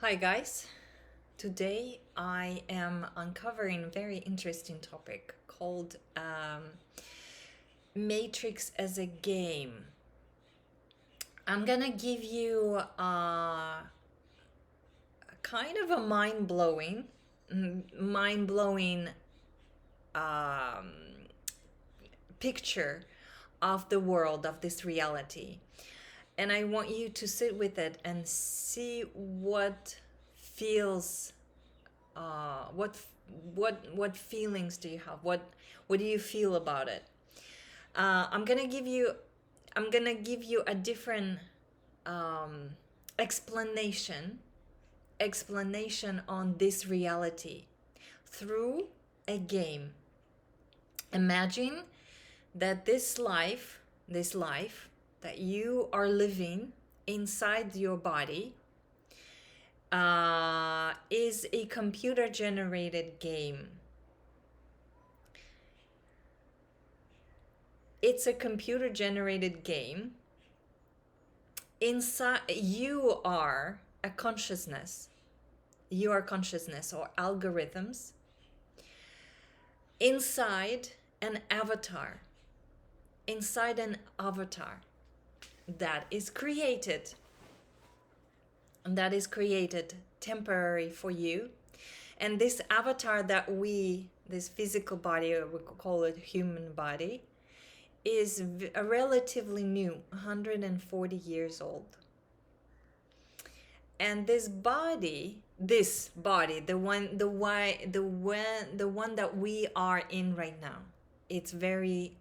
Hi guys. Today I am uncovering a very interesting topic called Matrix as a game. I'm gonna give you kind of a mind-blowing um, picture of the world, of this reality. And I want you to sit with it and see what feels what what feelings do you have? What do you feel about it? I'm gonna give you a different um, explanation on this reality through a game. Imagine that this life that you are living inside your body is a computer generated game. It's a computer generated game. Inside you are a consciousness. You are consciousness or algorithms inside an avatar. Inside an avatar that is created. And that is created temporary for you. And this avatar that this physical body, or we could call it human body, is relatively new, 140 years old. And this body, the one that we are in right now, it's very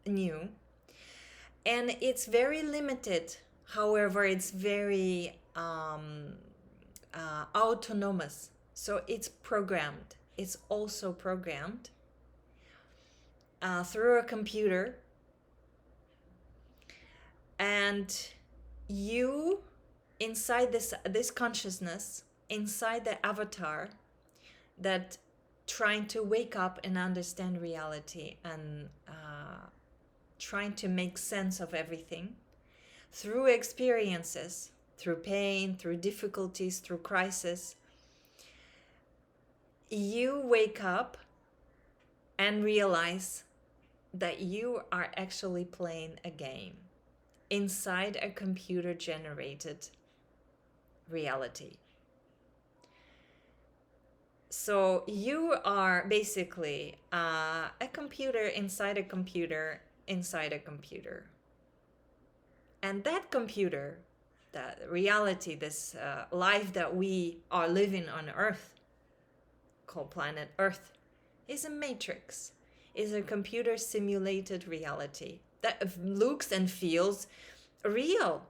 new and it's very limited. However, it's very autonomous. So it's programmed. It's also programmed through a computer. And you, inside this consciousness, inside the avatar, that trying to wake up and understand reality and trying to make sense of everything through experiences, through pain, through difficulties, through crisis, you wake up and realize that you are actually playing a game inside a computer generated reality. So you are basically a computer inside a computer inside a computer. And that computer, that reality, this life that we are living on Earth, called planet Earth, is a matrix, is a computer simulated reality that looks and feels real.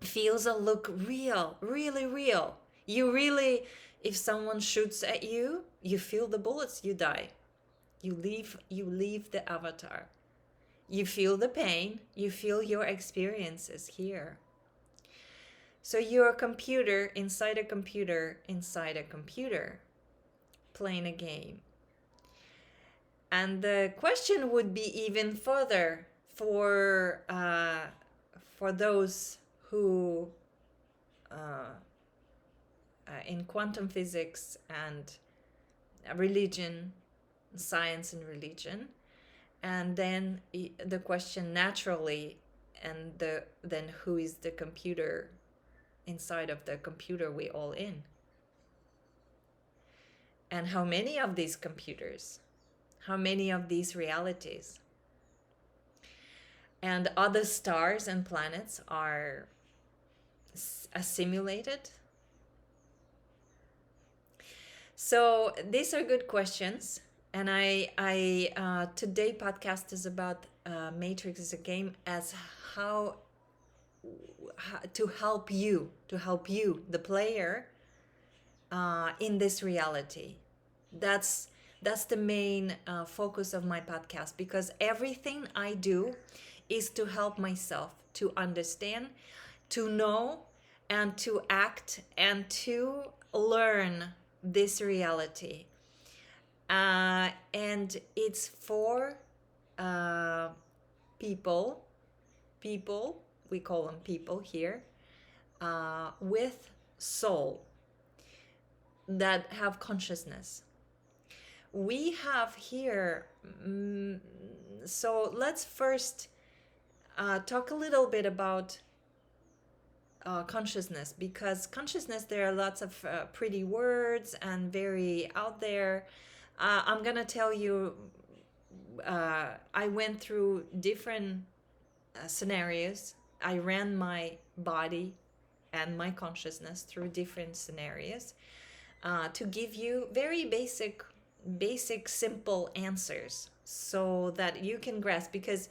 Feels and look real, really real. You really, if someone shoots at you, you feel the bullets, you die. You leave the avatar. You feel the pain, you feel your experiences here. So you're a computer inside a computer inside a computer, playing a game. And the question would be even further for those who in quantum physics and religion, science and religion. And then the question naturally, and then who is the computer inside of the computer we all in? And how many of these computers? How many of these realities? And other stars and planets are assimilated? So these are good questions. And today podcast is about Matrix as a game, as how to help you, the player, in this reality. That's the main focus of my podcast, because everything I do is to help myself to understand, to know, and to act and to learn this reality. And it's for people, we call them people here, with soul that have consciousness. We have here, so let's first talk a little bit about consciousness, because consciousness, there are lots of pretty words and very out there. I'm gonna tell you, I went through different scenarios. I ran my body and my consciousness through different scenarios to give you very basic, simple answers so that you can grasp. Because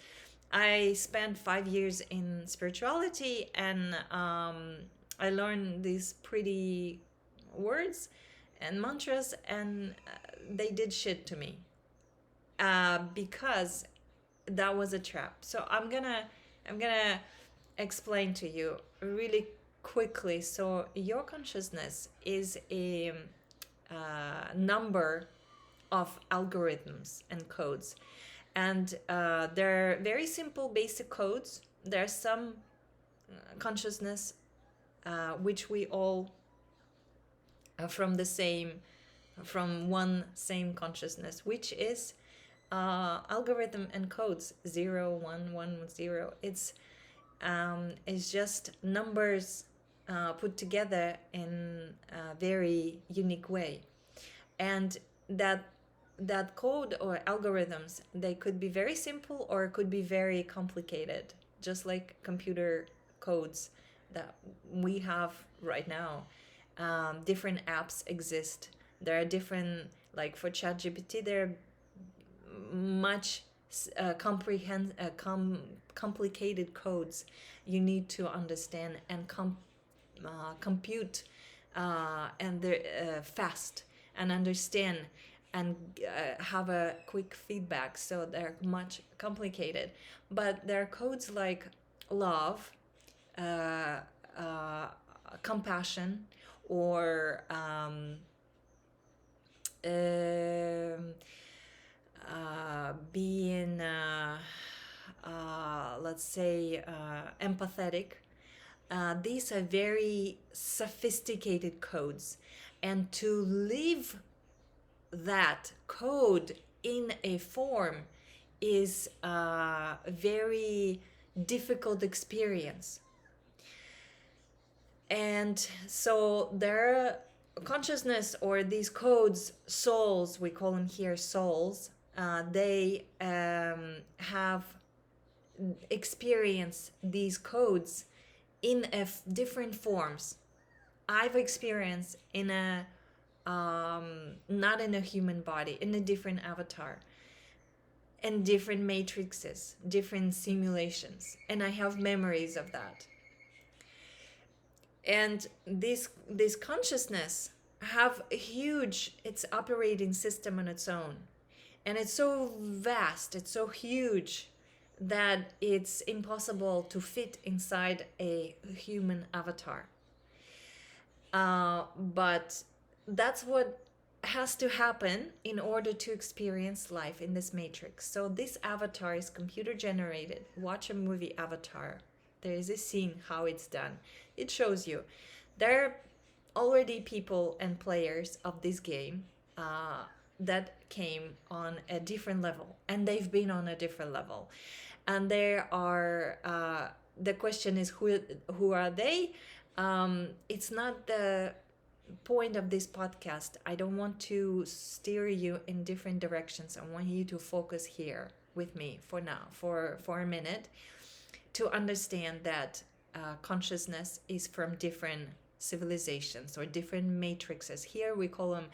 I spent 5 years in spirituality, and I learned these pretty words and mantras, and they did shit to me because that was a trap. So I'm gonna explain to you really quickly. So your consciousness is a number of algorithms and codes, and they're very simple, basic codes. There's some consciousness which we all from one same consciousness, which is algorithm and codes 0 1 1 0. It's just numbers put together in a very unique way, and that code or algorithms, they could be very simple or could be very complicated, just like computer codes that we have right now. Different apps exist. There are different, like for ChatGPT, there are much complicated codes you need to understand and compute, and they're fast and understand, and have a quick feedback. So they're much complicated. But there are codes like love, uh, uh, compassion, or um, being, let's say, empathetic. These are very sophisticated codes. And to live that code in a form is a very difficult experience. And so their consciousness, or these codes, souls, we call them here souls, they have experienced these codes in different forms. I've experienced in a not in a human body, in a different avatar, and different matrices, different simulations, and I have memories of that. And this consciousness have a huge, it's operating system on its own, and it's so vast, it's so huge, that it's impossible to fit inside a human avatar. But that's what has to happen in order to experience life in this matrix. So this avatar is computer generated. Watch a movie Avatar. There is a scene how it's done. It shows you there are already people and players of this game that came on a different level, and they've been on a different level. And there are the question is, who are they? It's not the point of this podcast. I don't want to steer you in different directions. I want you to focus here with me for now, for a minute, to understand that consciousness is from different civilizations or different matrices. Here we call them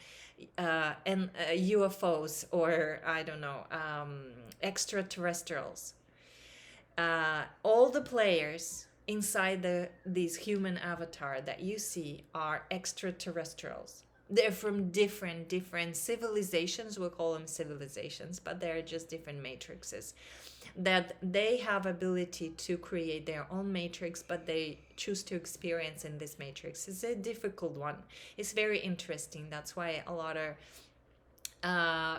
UFOs, or I don't know, extraterrestrials. All the players inside these human avatar that you see are extraterrestrials. They're from different civilizations. We'll call them civilizations, but they're just different matrices. That they have ability to create their own matrix, but they choose to experience in this matrix. It's a difficult one. It's very interesting. That's why a lot of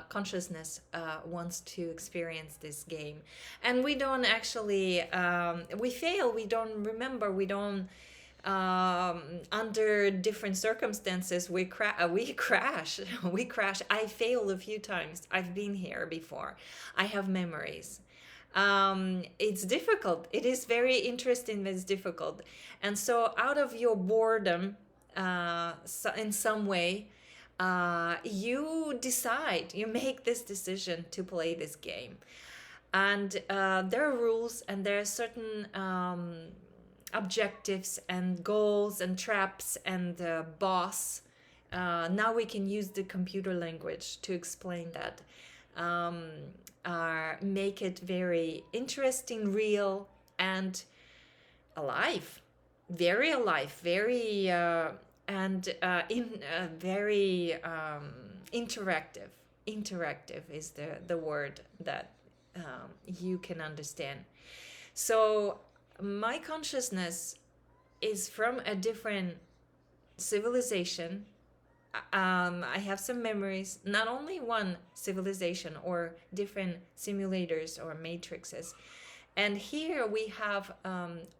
consciousness wants to experience this game. And we don't actually, we fail, we don't remember, we don't under different circumstances we crash. We crash. I failed a few times. I've been here before. I have memories. It's difficult. It is very interesting, but it's difficult. And so out of your boredom, so in some way, you decide, you make this decision to play this game. And there are rules, and there are certain objectives and goals and traps and boss. Now we can use the computer language to explain that. Um, make it very interesting, real, and alive. Very alive, very and in very interactive. Interactive is the word that you can understand. So my consciousness is from a different civilization. I have some memories, not only one civilization or different simulators or matrices. And here we have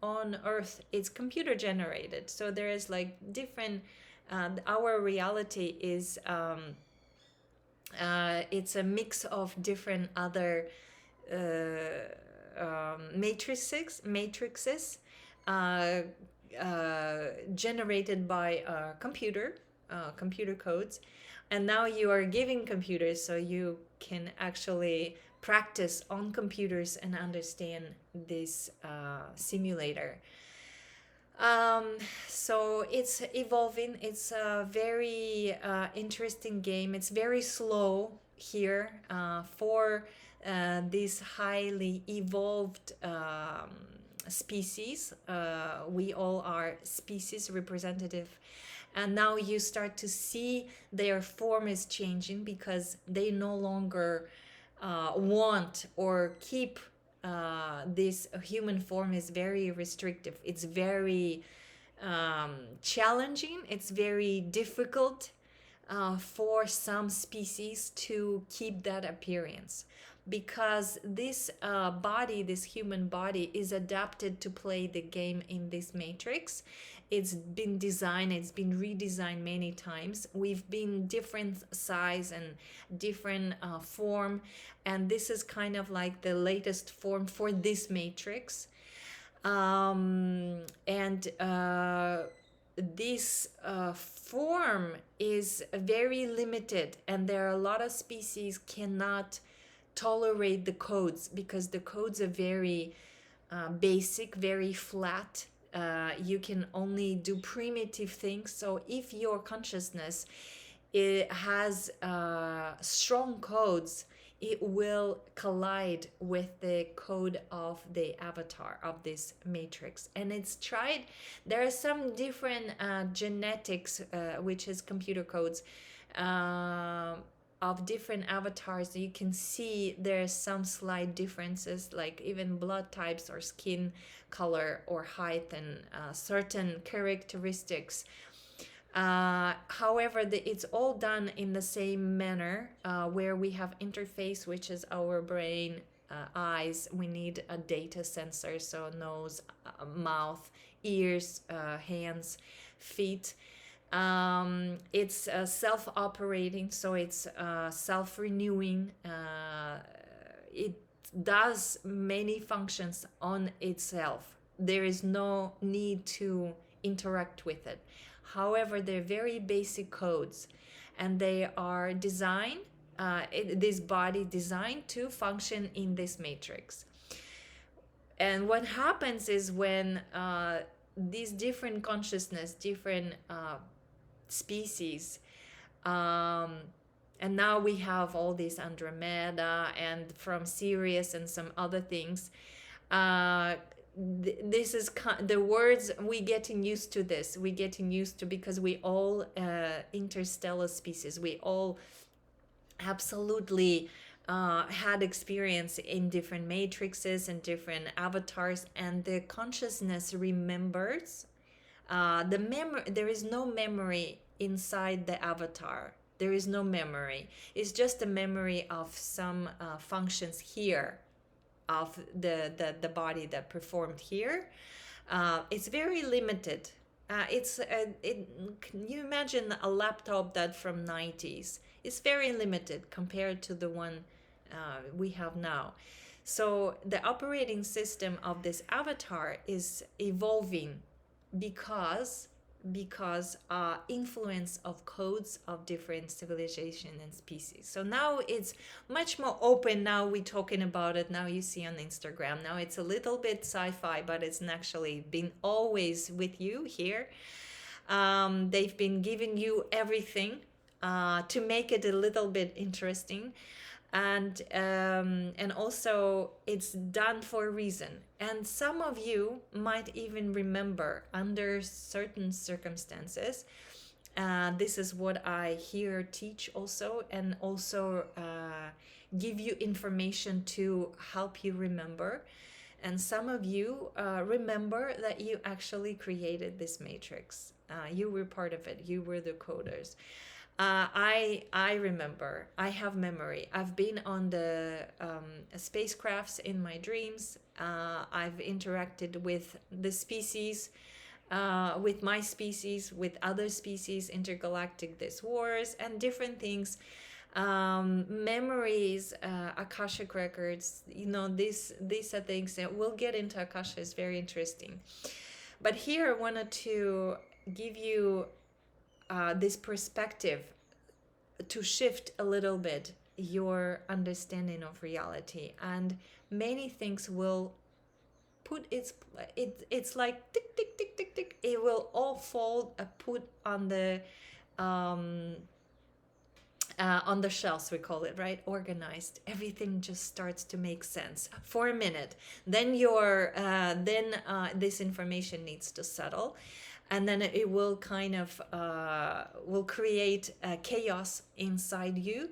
on Earth, it's computer generated. So there is like different, our reality is, it's a mix of different other matrices uh, generated by a computer codes. And now you are giving computers so you can actually practice on computers and understand this simulator. So it's evolving. It's a very interesting game. It's very slow here for these highly evolved species. We all are species representative. And now you start to see their form is changing because they no longer want or keep this human form is very restrictive. It's very challenging. It's very difficult for some species to keep that appearance because this body, this human body, is adapted to play the game in this matrix. It's been designed, it's been redesigned many times. We've been different size and different form, and this is kind of like the latest form for this matrix. And this form is very limited, and there are a lot of species cannot tolerate the codes because the codes are very basic, very flat. You can only do primitive things. So if your consciousness it has strong codes, it will collide with the code of the avatar of this matrix. And it's tried. There are some different genetics, which is computer codes, of different avatars. You can see there's some slight differences, like even blood types or skin color or height and certain characteristics. However, it's all done in the same manner, where we have interface, which is our brain, eyes. We need a data sensor, so nose, mouth, ears, hands, feet. It's self-operating, so it's self-renewing. It does many functions on itself. There is no need to interact with it. However, they're very basic codes, and they are designed, this body designed to function in this matrix. And what happens is when these different consciousness, different species, and now we have all this Andromeda and from Sirius and some other things. This is the words we getting used to this. We getting used to because we all interstellar species. We all absolutely had experience in different matrices and different avatars, and the consciousness remembers. There is no memory inside the avatar. There is no memory. It's just a memory of some functions here of the body that performed here. It's very limited. Can you imagine a laptop that from 90s? It's very limited compared to the one we have now. So the operating system of this avatar is evolving because influence of codes of different civilization and species. So now it's much more open. Now we're talking about it. Now you see on Instagram. Now it's a little bit sci-fi, but it's actually been always with you here. They've been giving you everything to make it a little bit interesting, and also it's done for a reason. And some of you might even remember under certain circumstances. This is what I here teach also, and also give you information to help you remember. And some of you remember that you actually created this matrix. You were part of it. You were the coders. I remember. I have memory. I've been on the spacecrafts in my dreams. I've interacted with the species, with my species, with other species, intergalactic this wars and different things. Memories, Akashic records. These are things that we'll get into. Akasha is very interesting. But here I wanted to give you this perspective to shift a little bit your understanding of reality, and many things will put it's like tick tick tick tick tick, it will all fall put on the shelves, we call it, right? Organized. Everything just starts to make sense for a minute. Then this information needs to settle, and then it will kind of will create chaos inside you.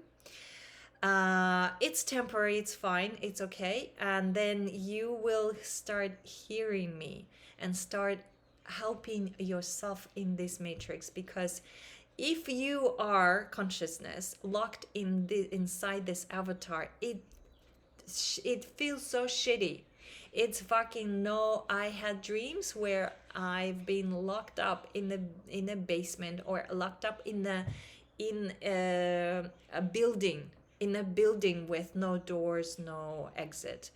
It's temporary, it's fine, it's okay. And then you will start hearing me and start helping yourself in this matrix, because if you are consciousness locked inside this avatar, it feels so shitty. It's fucking no. I had dreams where I've been locked up in a basement, or locked up in a building with no doors, no exit.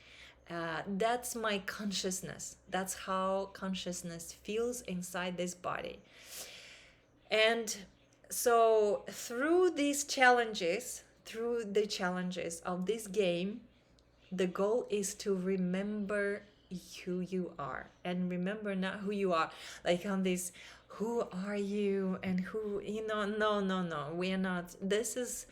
That's my consciousness. That's how consciousness feels inside this body. And so through the challenges of this game, the goal is to remember who you are, and remember not who you are like on this who are you and who, no, we are not. This is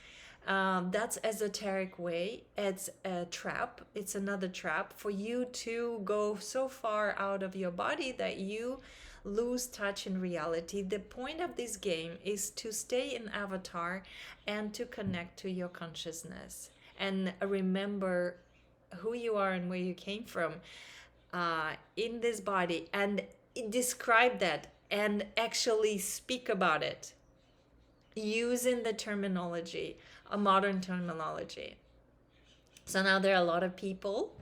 that's esoteric way. It's a trap. It's another trap for you to go so far out of your body that you lose touch in reality. The point of this game is to stay in avatar and to connect to your consciousness and remember who you are and where you came from in this body, and describe that and actually speak about it using the terminology, a modern terminology. So now there are a lot of people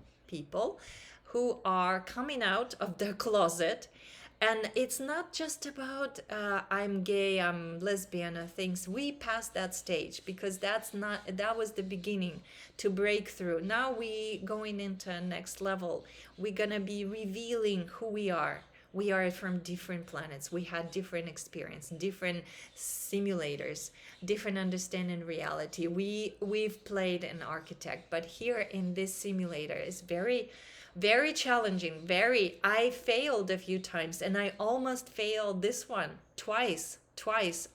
who are coming out of their closet. And it's not just about I'm gay, I'm lesbian, or things. We passed that stage, because that was the beginning to break through. Now we going into a next level. We're gonna be revealing who we are. We are from different planets. We had different experience, different simulators, different understanding reality. We've played an architect, but here in this simulator is very, very challenging. I failed a few times, and I almost failed this one twice.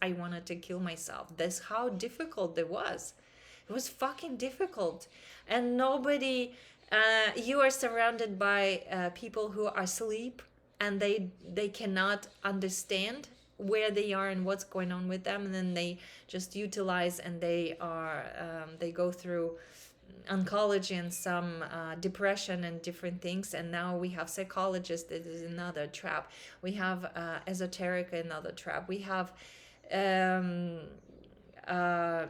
I wanted to kill myself. That's how difficult it was. It was fucking difficult. And nobody, you are surrounded by people who are asleep, and they cannot understand where they are and what's going on with them, and then they just utilize, and they go through oncology and some depression and different things. And now we have psychologists. That is another trap. We have esoteric, another trap. We have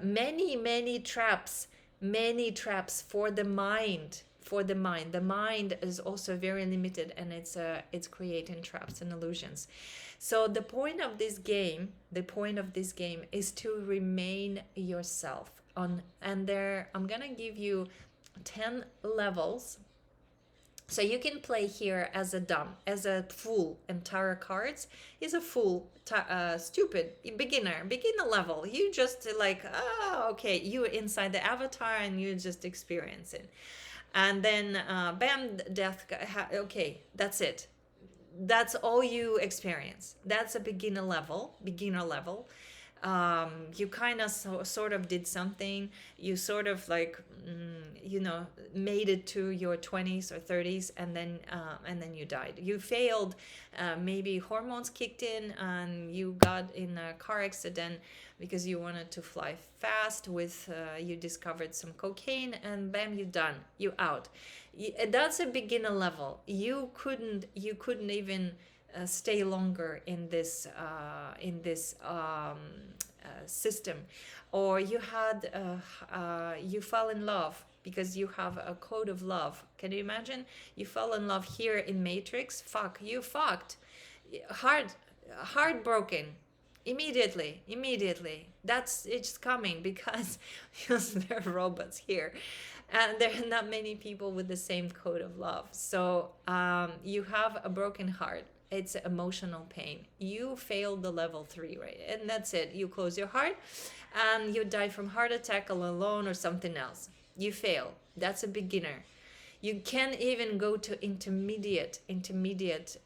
many traps for the mind, for the mind. The mind is also very limited, and it's creating traps and illusions. So the point of this game is to remain yourself on. And there, I'm gonna give you 10 levels. So you can play here as a dumb, as a fool, and tarot cards is a fool, stupid, beginner level. You just like, oh, okay, you're inside the avatar and you just experience it. And then, bam, death, okay, that's it. That's all you experience. That's a beginner level. You kind of sort of did something. You sort of like, made it to your 20s or 30s, and then you died. You failed. Maybe hormones kicked in, and you got in a car accident because you wanted to fly fast. You discovered some cocaine, and bam, you done. You out. That's a beginner level. You couldn't even stay longer in this system. Or you fell in love because you have a code of love. Can you imagine? You fell in love here in Matrix. You fucked. Heartbroken. Immediately. It's coming because there are robots here, and there are not many people with the same code of love. So you have a broken heart. It's emotional pain. You failed the level 3, right? And that's it. You close your heart, and you die from heart attack alone or something else. You fail. That's a beginner. You can't even go to intermediate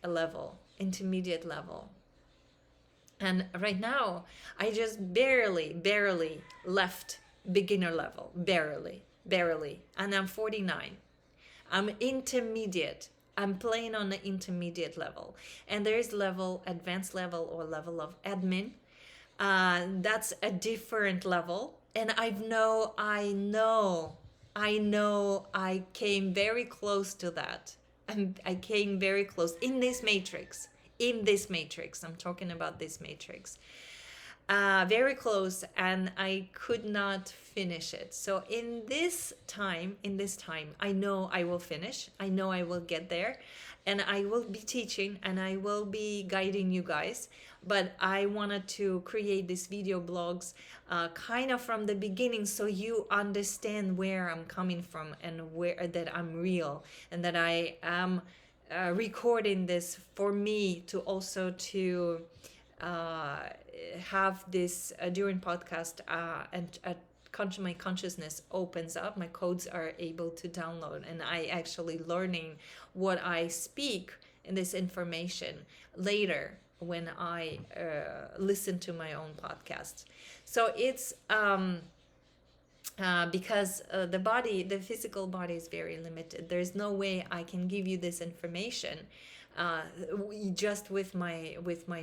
level. And right now, I just barely left beginner level. Barely. And I'm 49. I'm intermediate. I'm playing on the intermediate level. And there's advanced level, or level of admin. That's a different level. And I came very close to that. And I came very close in this matrix. I'm talking about this matrix. Very close, and I could not finish it. So in this time, I know I will finish. I know I will get there, and I will be teaching, and I will be guiding you guys. But I wanted to create these video blogs kind of from the beginning, so you understand where I'm coming from, and where that I'm real, and that I am recording this for me to also to have this during podcast, and my consciousness opens up, my codes are able to download, and I actually learning what I speak in this information later when I listen to my own podcasts. So it's because the physical body is very limited. There's no way I can give you this information just with my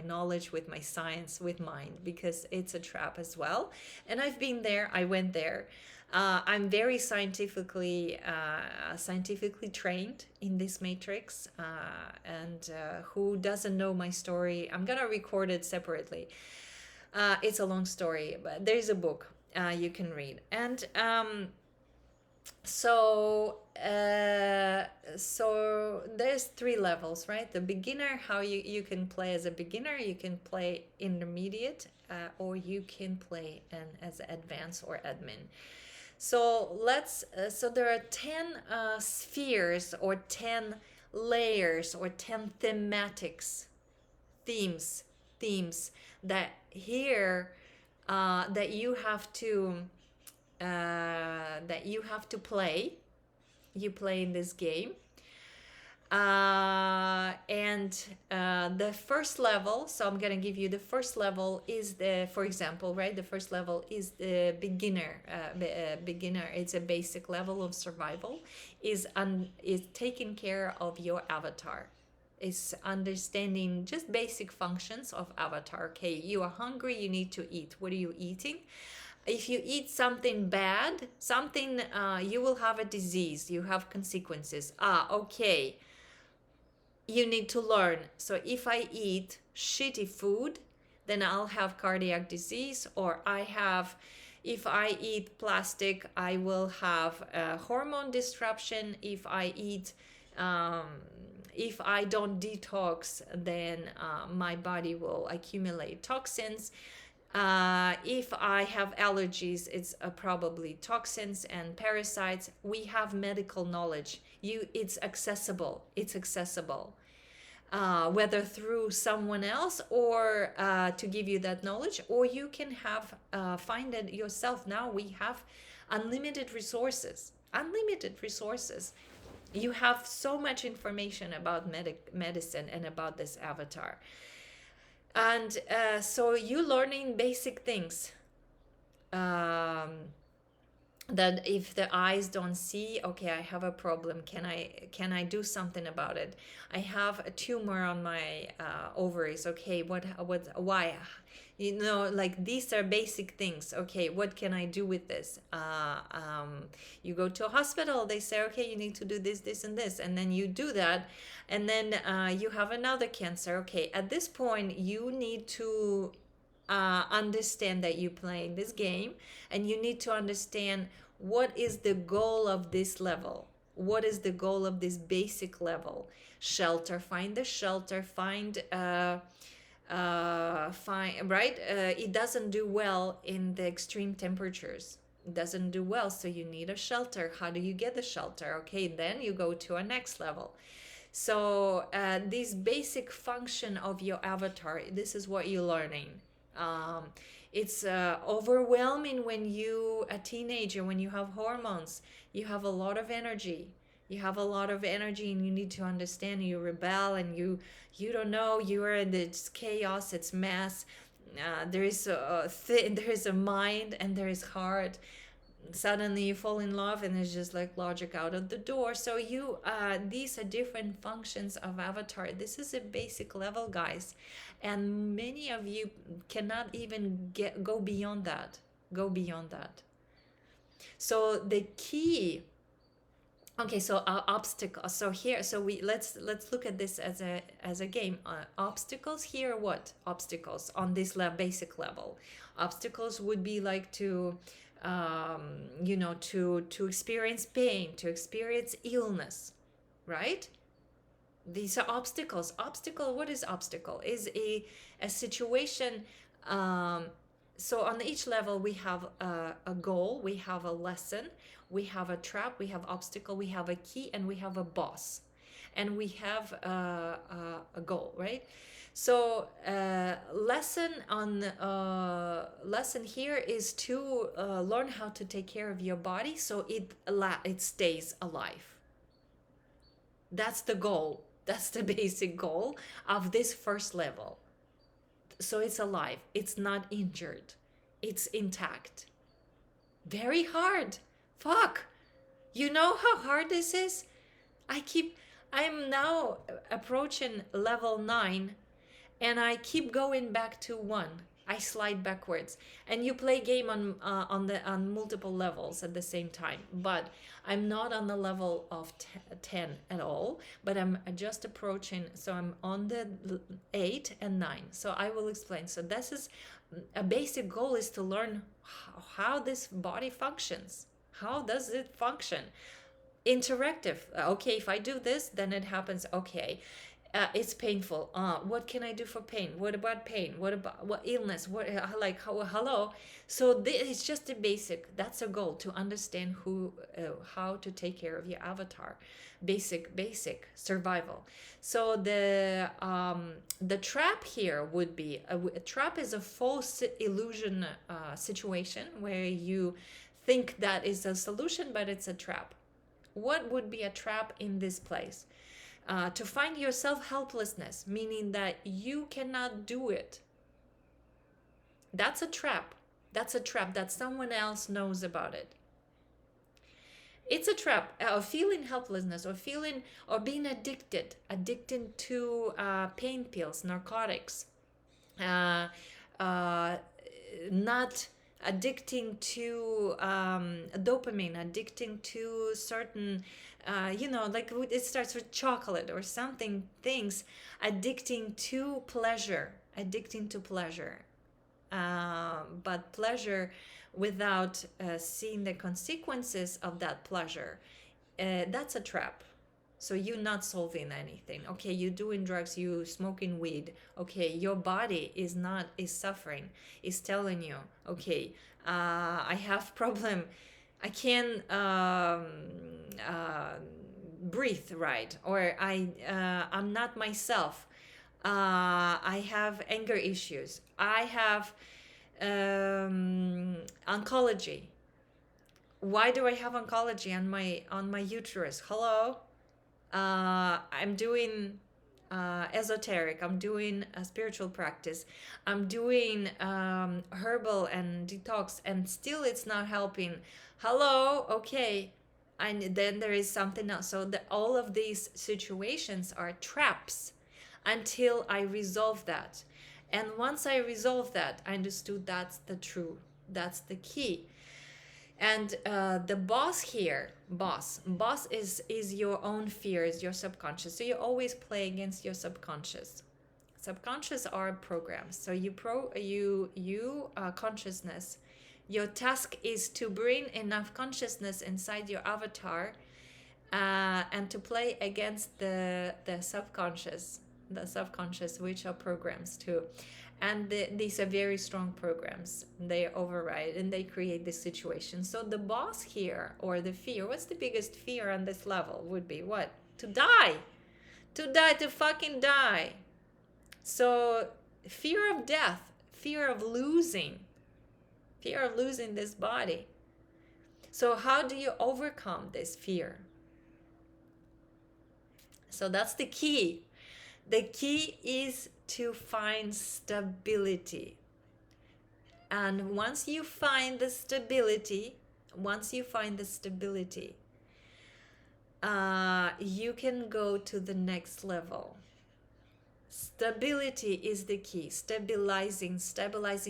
knowledge, with my science, with mind, because it's a trap as well. And I've been there. I went there. I'm very scientifically trained in this matrix. And who doesn't know my story? I'm gonna record it separately. It's a long story, but there's a book you can read. And so there's 3 levels, right? The beginner, how you can play as a beginner, you can play intermediate, or you can play as advanced or admin. So so there are 10 spheres, or 10 layers, or 10 themes that here that you have to play. You play in this game. And the first level, so I'm gonna give you the first level is for example, right? The first level is the beginner. Beginner. It's a basic level of survival. Is taking care of your avatar. Is understanding just basic functions of avatar. Okay, you are hungry. You need to eat. What are you eating? If you eat something bad, you will have a disease. You have consequences. Okay. You need to learn. So if I eat shitty food, then I'll have cardiac disease, or I have, If I eat plastic, I will have a hormone disruption. Um, if I don't detox, then my body will accumulate toxins. If I have allergies, it's probably toxins and parasites. We have medical knowledge. It's accessible. It's accessible. Whether through someone else or to give you that knowledge, or you can have find it yourself. Now we have unlimited resources. Unlimited resources. You have so much information about medicine and about this avatar, and so you learning basic things. Um, that if the eyes don't see, okay, I have a problem, can I do something about it? I have a tumor on my ovaries, okay, why, like these are basic things. Okay, what can I do with this? You go to a hospital, they say, okay, you need to do this and this, and then you do that, and then you have another cancer. Okay, at this point you need to understand that you're playing this game, and you need to understand what is the goal of this level. What is the goal of this basic level? Shelter, find the shelter, find right. It doesn't do well in the extreme temperatures. It doesn't do well, so you need a shelter. How do you get the shelter? Okay, then you go to a next level. So this basic function of your avatar, this is what you're learning. um, it's overwhelming when you a teenager, when you have hormones. You have a lot of energy. You have a lot of energy, and you need to understand. You rebel, and you don't know, you are in this chaos. It's mess. There is there is a mind, and there is heart. Suddenly you fall in love, and it's just like logic out of the door. So you these are different functions of avatar. This is a basic level, guys, and many of you cannot even go beyond that. Go beyond that. So the key. Okay, so obstacles. So here, so we let's look at this as a game. Obstacles here. What obstacles on this basic level? Obstacles would be like to, to experience pain, to experience illness, right? These are obstacles. Obstacle. What is obstacle? Is a situation. Um, so on each level we have a goal, we have a lesson, we have a trap, we have obstacle, we have a key, and we have a boss, and we have a goal, right? So lesson here is to learn how to take care of your body so it stays alive. That's the goal. That's the basic goal of this first level. So it's alive, it's not injured, it's intact. Very hard. Fuck. You know how hard this is? I'm now approaching level 9, and I keep going back to 1. I slide backwards, and you play game on multiple levels at the same time. But I'm not on the level of 10 at all. But I'm just approaching. So I'm on the 8 and 9. So I will explain. So this is a basic goal, is to learn how this body functions. How does it function? Interactive. Okay, if I do this, then it happens. Okay, it's painful. What can I do for pain? What about pain? What illness? What hello? So this is just a basic. That's a goal, to understand how to take care of your avatar. Basic survival. So the trap here would be a trap is a false illusion situation where you think that is a solution, but it's a trap. What would be a trap in this place? To find yourself helplessness, meaning that you cannot do it. That's a trap. That's a trap that someone else knows about it. It's a trap of feeling helplessness, or being addicted to pain pills, narcotics, not addicting to dopamine, addicting to certain, like it starts with chocolate or something, things, addicting to pleasure. But about pleasure without seeing the consequences of that pleasure, that's a trap. So you're not solving anything. Okay, you're doing drugs, you smoking weed. Okay, your body is suffering, is telling you, okay, I have problem, I can't breathe right, or I'm not myself. I have anger issues. I have oncology. Why do I have oncology on my uterus? Hello, I'm doing esoteric. I'm doing a spiritual practice. I'm doing herbal and detox, and still it's not helping. Hello, okay. And then there is something else. So all of these situations are traps until I resolve that. And once I resolve that, I understood that's the key. And the boss here, boss is your own fears, your subconscious. So you always play against your subconscious. Subconscious are programs. So you consciousness, your task is to bring enough consciousness inside your avatar, and to play against the subconscious, which are programs too. And these are very strong programs. They override and they create this situation. So the boss here, or the fear, what's the biggest fear on this level would be what? To die. To fucking die. So fear of death, fear of losing this body. So how do you overcome this fear? So that's the key. The key is to find stability. And once you find the stability, you can go to the next level. Stability is the key. Stabilizing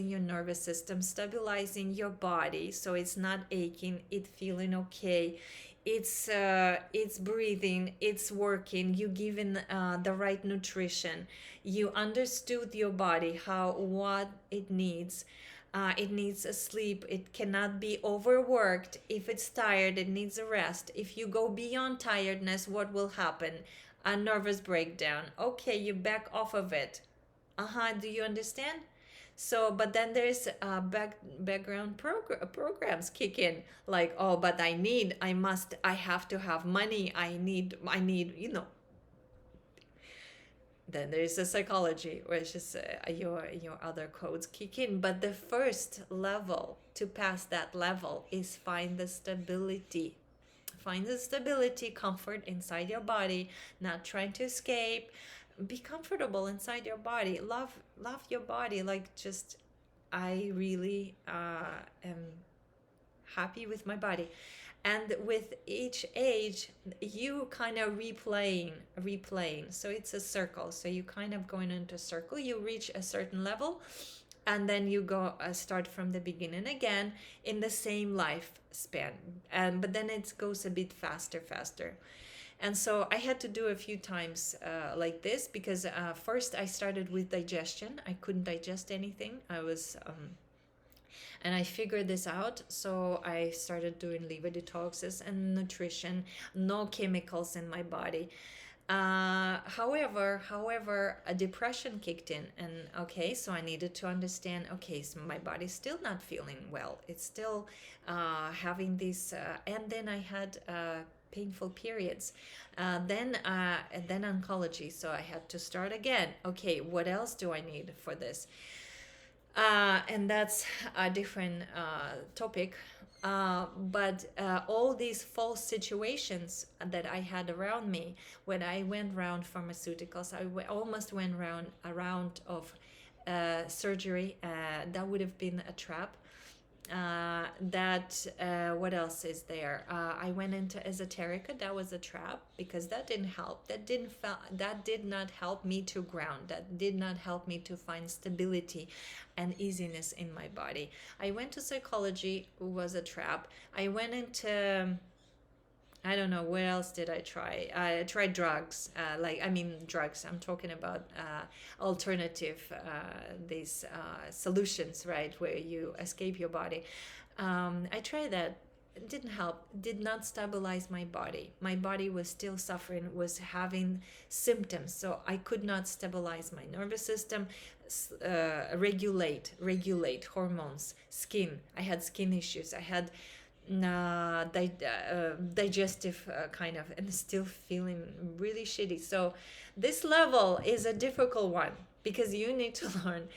your nervous system, stabilizing your body, so it's not aching, it's feeling okay, it's breathing, it's working, you given the right nutrition, you understood your body, what it needs. It needs a sleep. It cannot be overworked. If it's tired, it needs a rest. If you go beyond tiredness, what will happen? A nervous breakdown. Okay, you back off of it. Do you understand? So, but then there's background programs kick in, like, oh, but I have to have money. I need, Then there's a psychology, which is your other codes kick in. But the first level to pass that level is find the stability. Find the stability, comfort inside your body, not trying to escape. Be comfortable inside your body. Love your body. Like, just, I really am happy with my body. And with each age, you kind of replaying. So it's a circle. So you kind of going into a circle. You reach a certain level, and then you go start from the beginning again in the same lifespan. But then it goes a bit faster. And so I had to do a few times like this, because first I started with digestion. I couldn't digest anything. And I figured this out. So I started doing liver detoxes and nutrition, no chemicals in my body. However, a depression kicked in, and okay, so I needed to understand, okay, so my body's still not feeling well. It's still having these, and then I had painful periods. Then oncology, so I had to start again. Okay, what else do I need for this? And that's a different topic. But all these false situations that I had around me, when I went around pharmaceuticals, almost went around a round of surgery. That would have been a trap. What else is there? I went into esoterica. That was a trap, because that didn't help. That did not help me to ground. That did not help me to find stability and easiness in my body. I went to psychology, was a trap. I went into I don't know what else did I try. I tried drugs. Like, I mean, drugs. I'm talking about alternative these solutions, right, where you escape your body. I tried that. It didn't help. Did not stabilize my body. My body was still suffering. Was having symptoms, so I could not stabilize my nervous system. Regulate hormones, skin. I had skin issues. I had digestive kind of, and still feeling really shitty. So this level is a difficult one because you need to learn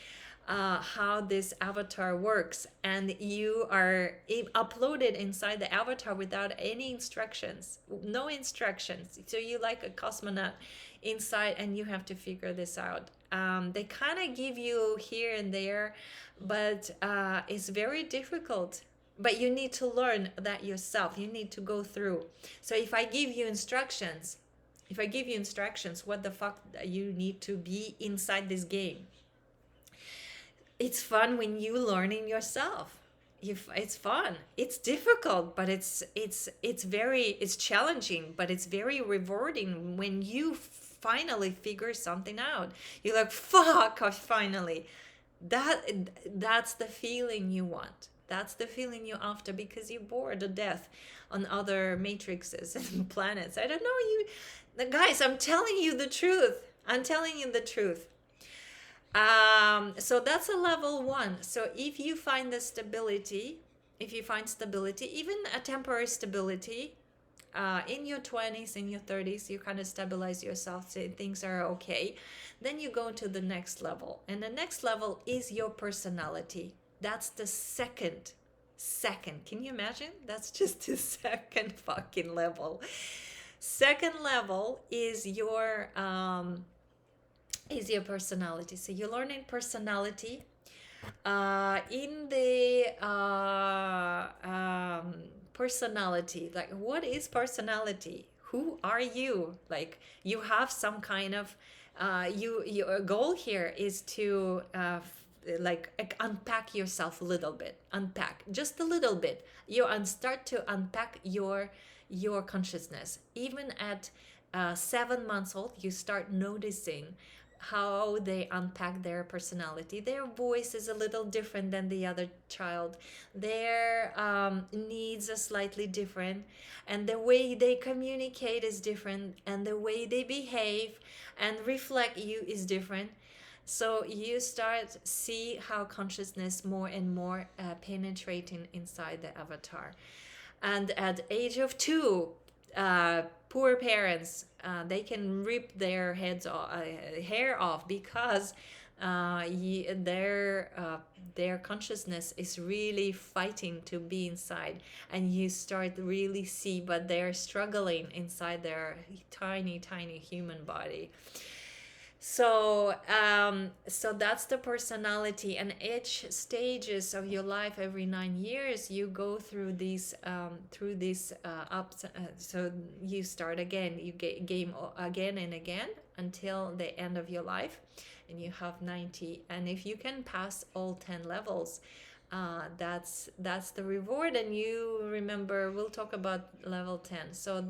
how this avatar works, and you are uploaded inside the avatar without any instructions, no instructions. So you like a cosmonaut inside, and you have to figure this out. They kind of give you here and there, but it's very difficult. But you need to learn that yourself. You need to go through. So if I give you instructions, what the fuck you need to be inside this game. It's fun when you learning yourself. It's fun. It's difficult, but it's challenging, but it's very rewarding when you finally figure something out. You're like, fuck, I finally. That that's the feeling you want. That's the feeling you're after because you're bored to death on other matrices and planets. I don't know you, the guys. I'm telling you the truth. I'm telling you the truth. So that's a level one. So if you find the stability, if you find stability, even a temporary stability, in your 20s, in your 30s, you kind of stabilize yourself, say things are okay. Then you go to the next level. And the next level is your personality. That's the second. Second. Can you imagine? That's just the second fucking level. Second level is your personality. So you're learning personality in the personality. Like, what is personality? Who are you? Like, you have some kind of your goal here is to like unpack yourself a little bit. Unpack just a little bit. Start to unpack your consciousness. Even at 7 months old, you start noticing how they unpack their personality. Their voice is a little different than the other child. Their needs are slightly different, and the way they communicate is different, and the way they behave and reflect you is different. So you start see how consciousness more and more penetrating inside the avatar. And at age of 2, poor parents, they can rip their hair off because their consciousness is really fighting to be inside, and you start really see, but they're struggling inside their tiny human body. So that's the personality, and each stages of your life, every 9 years, you go through these ups. So you start again, you game again and again until the end of your life, and you have 90. And if you can pass all 10 levels, that's the reward. And you remember, we'll talk about level 10. So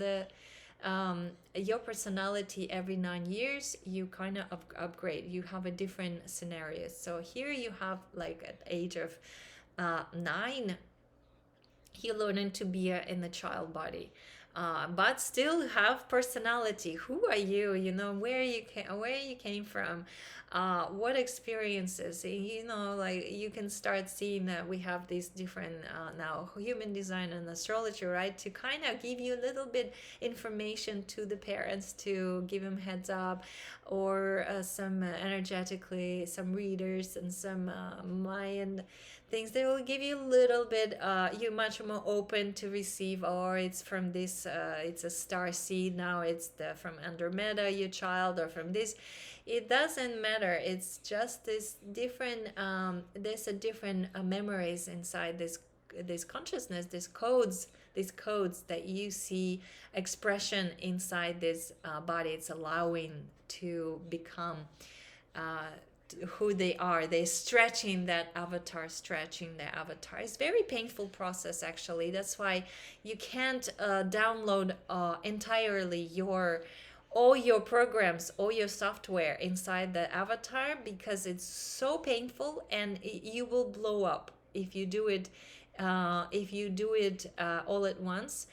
your personality every 9 years, you kind of upgrade. You have a different scenario. So here you have, like, at age of 9, you're learning to be in the child body, but still have personality. Who are you? You know, where you came from, what experiences. You know, like, you can start seeing that we have these different now human design and astrology, right, to kind of give you a little bit information to the parents, to give them heads up, or some energetically, some readers and some Mayan things. They will give you a little bit, you're much more open to receive, or it's from this, it's a star seed, now it's from Andromeda, your child, or from this. It doesn't matter. It's just this different, there's a different memories inside this consciousness, these codes that you see expression inside this body. It's allowing to become who they are. They're stretching that avatar, stretching their avatar. It's very painful process, actually. That's why you can't download entirely your all your programs, all your software inside the avatar, because it's so painful, and you will blow up if you do it. If you do it all at once,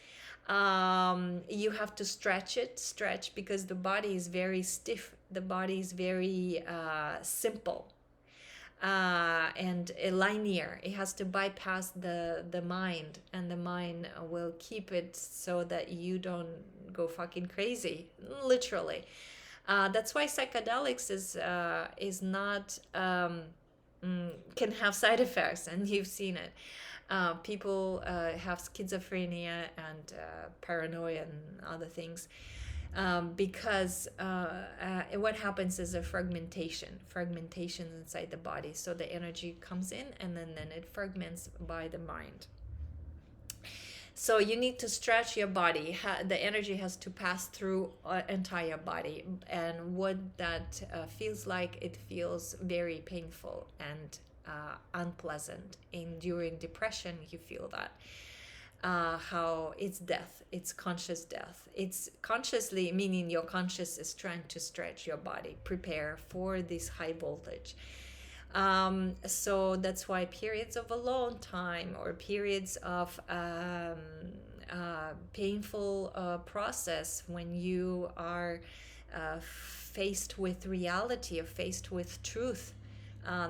you have to stretch, because the body is very stiff, the body is very simple, and linear. It has to bypass the mind, and the mind will keep it so that you don't go fucking crazy, literally. That's why psychedelics is not can have side effects, and you've seen it. People have schizophrenia and paranoia and other things, because what happens is a fragmentation inside the body. So the energy comes in, and then it fragments by the mind. So you need to stretch your body. The energy has to pass through entire body, and what that feels like, it feels very painful and unpleasant. In during depression, you feel that. How it's death, it's conscious death. It's consciously, meaning your conscious is trying to stretch your body, prepare for this high voltage. So that's why periods of alone time, or periods of painful process, when you are faced with reality, or faced with truth,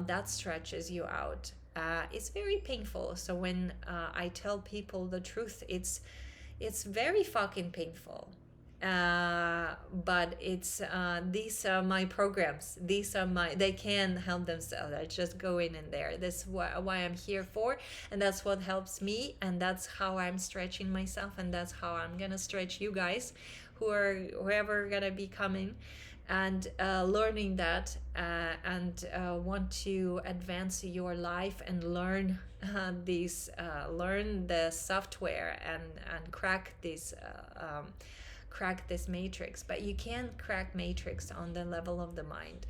that stretches you out. It's very painful. So when I tell people the truth, it's very fucking painful. But it's these are my programs. These are my. They can help themselves. I just go in there. That's why I'm here for, and that's what helps me, and that's how I'm stretching myself, and that's how I'm gonna stretch you guys, whoever gonna be coming, and learning that, and want to advance your life and learn learn the software, and crack this matrix. But you can't crack matrix on the level of the mind.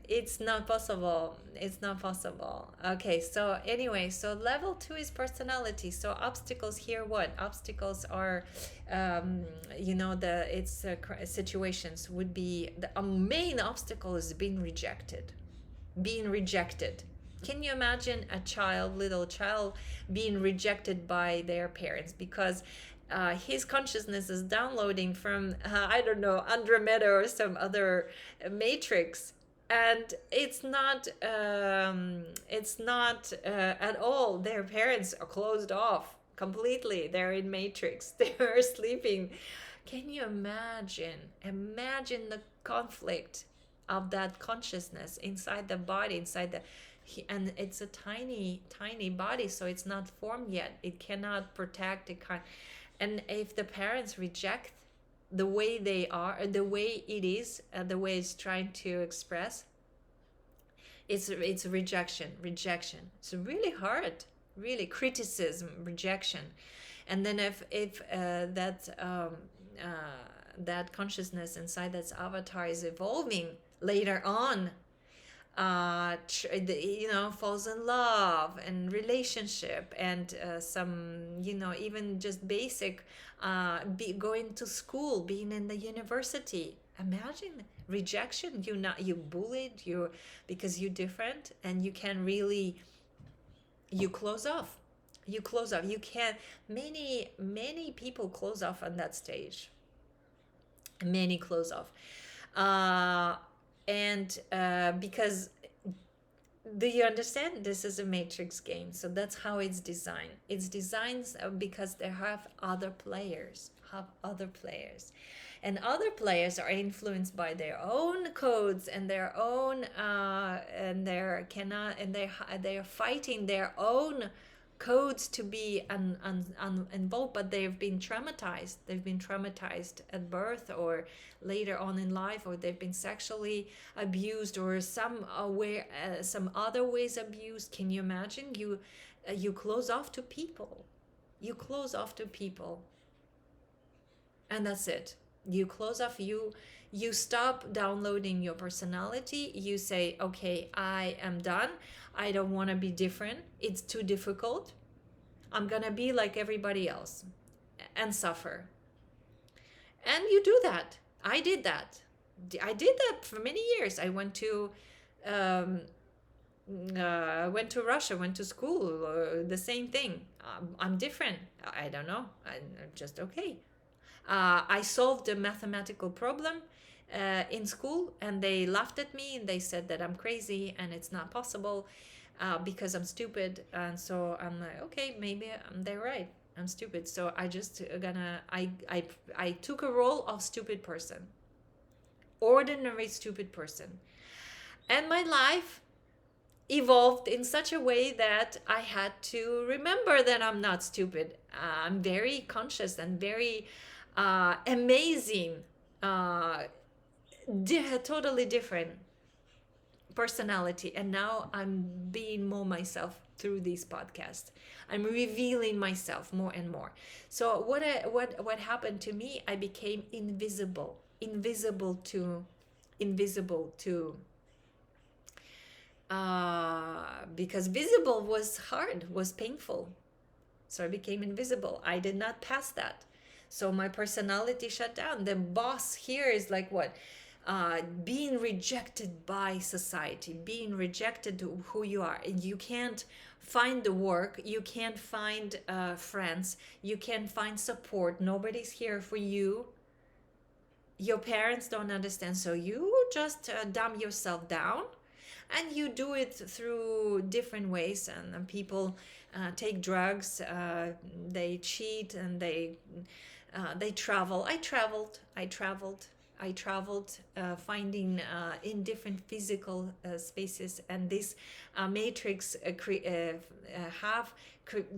It's not possible. It's not possible. Okay, so anyway, so level 2 is personality. So obstacles here, what obstacles are, the it's situations would be the main obstacle is being rejected. Being rejected. Can you imagine a little child being rejected by their parents, because his consciousness is downloading from I don't know, Andromeda or some other matrix, and it's not at all. Their parents are closed off completely. They're in matrix. They're sleeping. Can you imagine the conflict of that consciousness inside the body, and it's a tiny body, so it's not formed yet. It cannot protect it. And if the parents reject the way they are, the way it is, the way it's trying to express, it's rejection. It's really hard, really criticism, rejection. And then if that consciousness inside that avatar is evolving later on, falls in love and relationship, and some, even just basic, going to school, being in the university. Imagine rejection. You bullied, because you're different, and you can really, you close off. You can, many people close off on that stage. Many close off. And because, do you understand, this is a matrix game? So that's how it's designed. It's designed because they have other players, and other players are influenced by their own codes, and their own and they're fighting their own codes to be involved, but they've been traumatized. They've been traumatized at birth, or later on in life, or they've been sexually abused, or some other ways abused. Can you imagine? You close off to people. And that's it. You close off. You stop downloading your personality. You say, okay, I am done. I don't want to be different. It's too difficult. I'm going to be like everybody else and suffer. And you do that. I did that. I did that for many years. I um, went to Russia, went to school, the same thing. I'm different. I don't know. I'm just okay. I solved a mathematical problem in school, and they laughed at me and they said that I'm crazy and it's not possible because I'm stupid. And so I'm like, okay, maybe they're right. I'm stupid. So I just I took a role of stupid person, ordinary stupid person, and my life evolved in such a way that I had to remember that I'm not stupid. I'm very conscious and very amazing, totally different personality. And now I'm being more myself through these podcasts. I'm revealing myself more and more. So what happened to me? I became invisible to because visible was hard, was painful. So I became invisible. I did not pass that. So my personality shut down. The boss here is like what? Being rejected by society, being rejected to who you are. And you can't find the work, you can't find friends, you can't find support. Nobody's here for you. Your parents don't understand. So you just dumb yourself down, and you do it through different ways. And people take drugs, they cheat, and they travel. I traveled, finding in different physical spaces, and this matrix have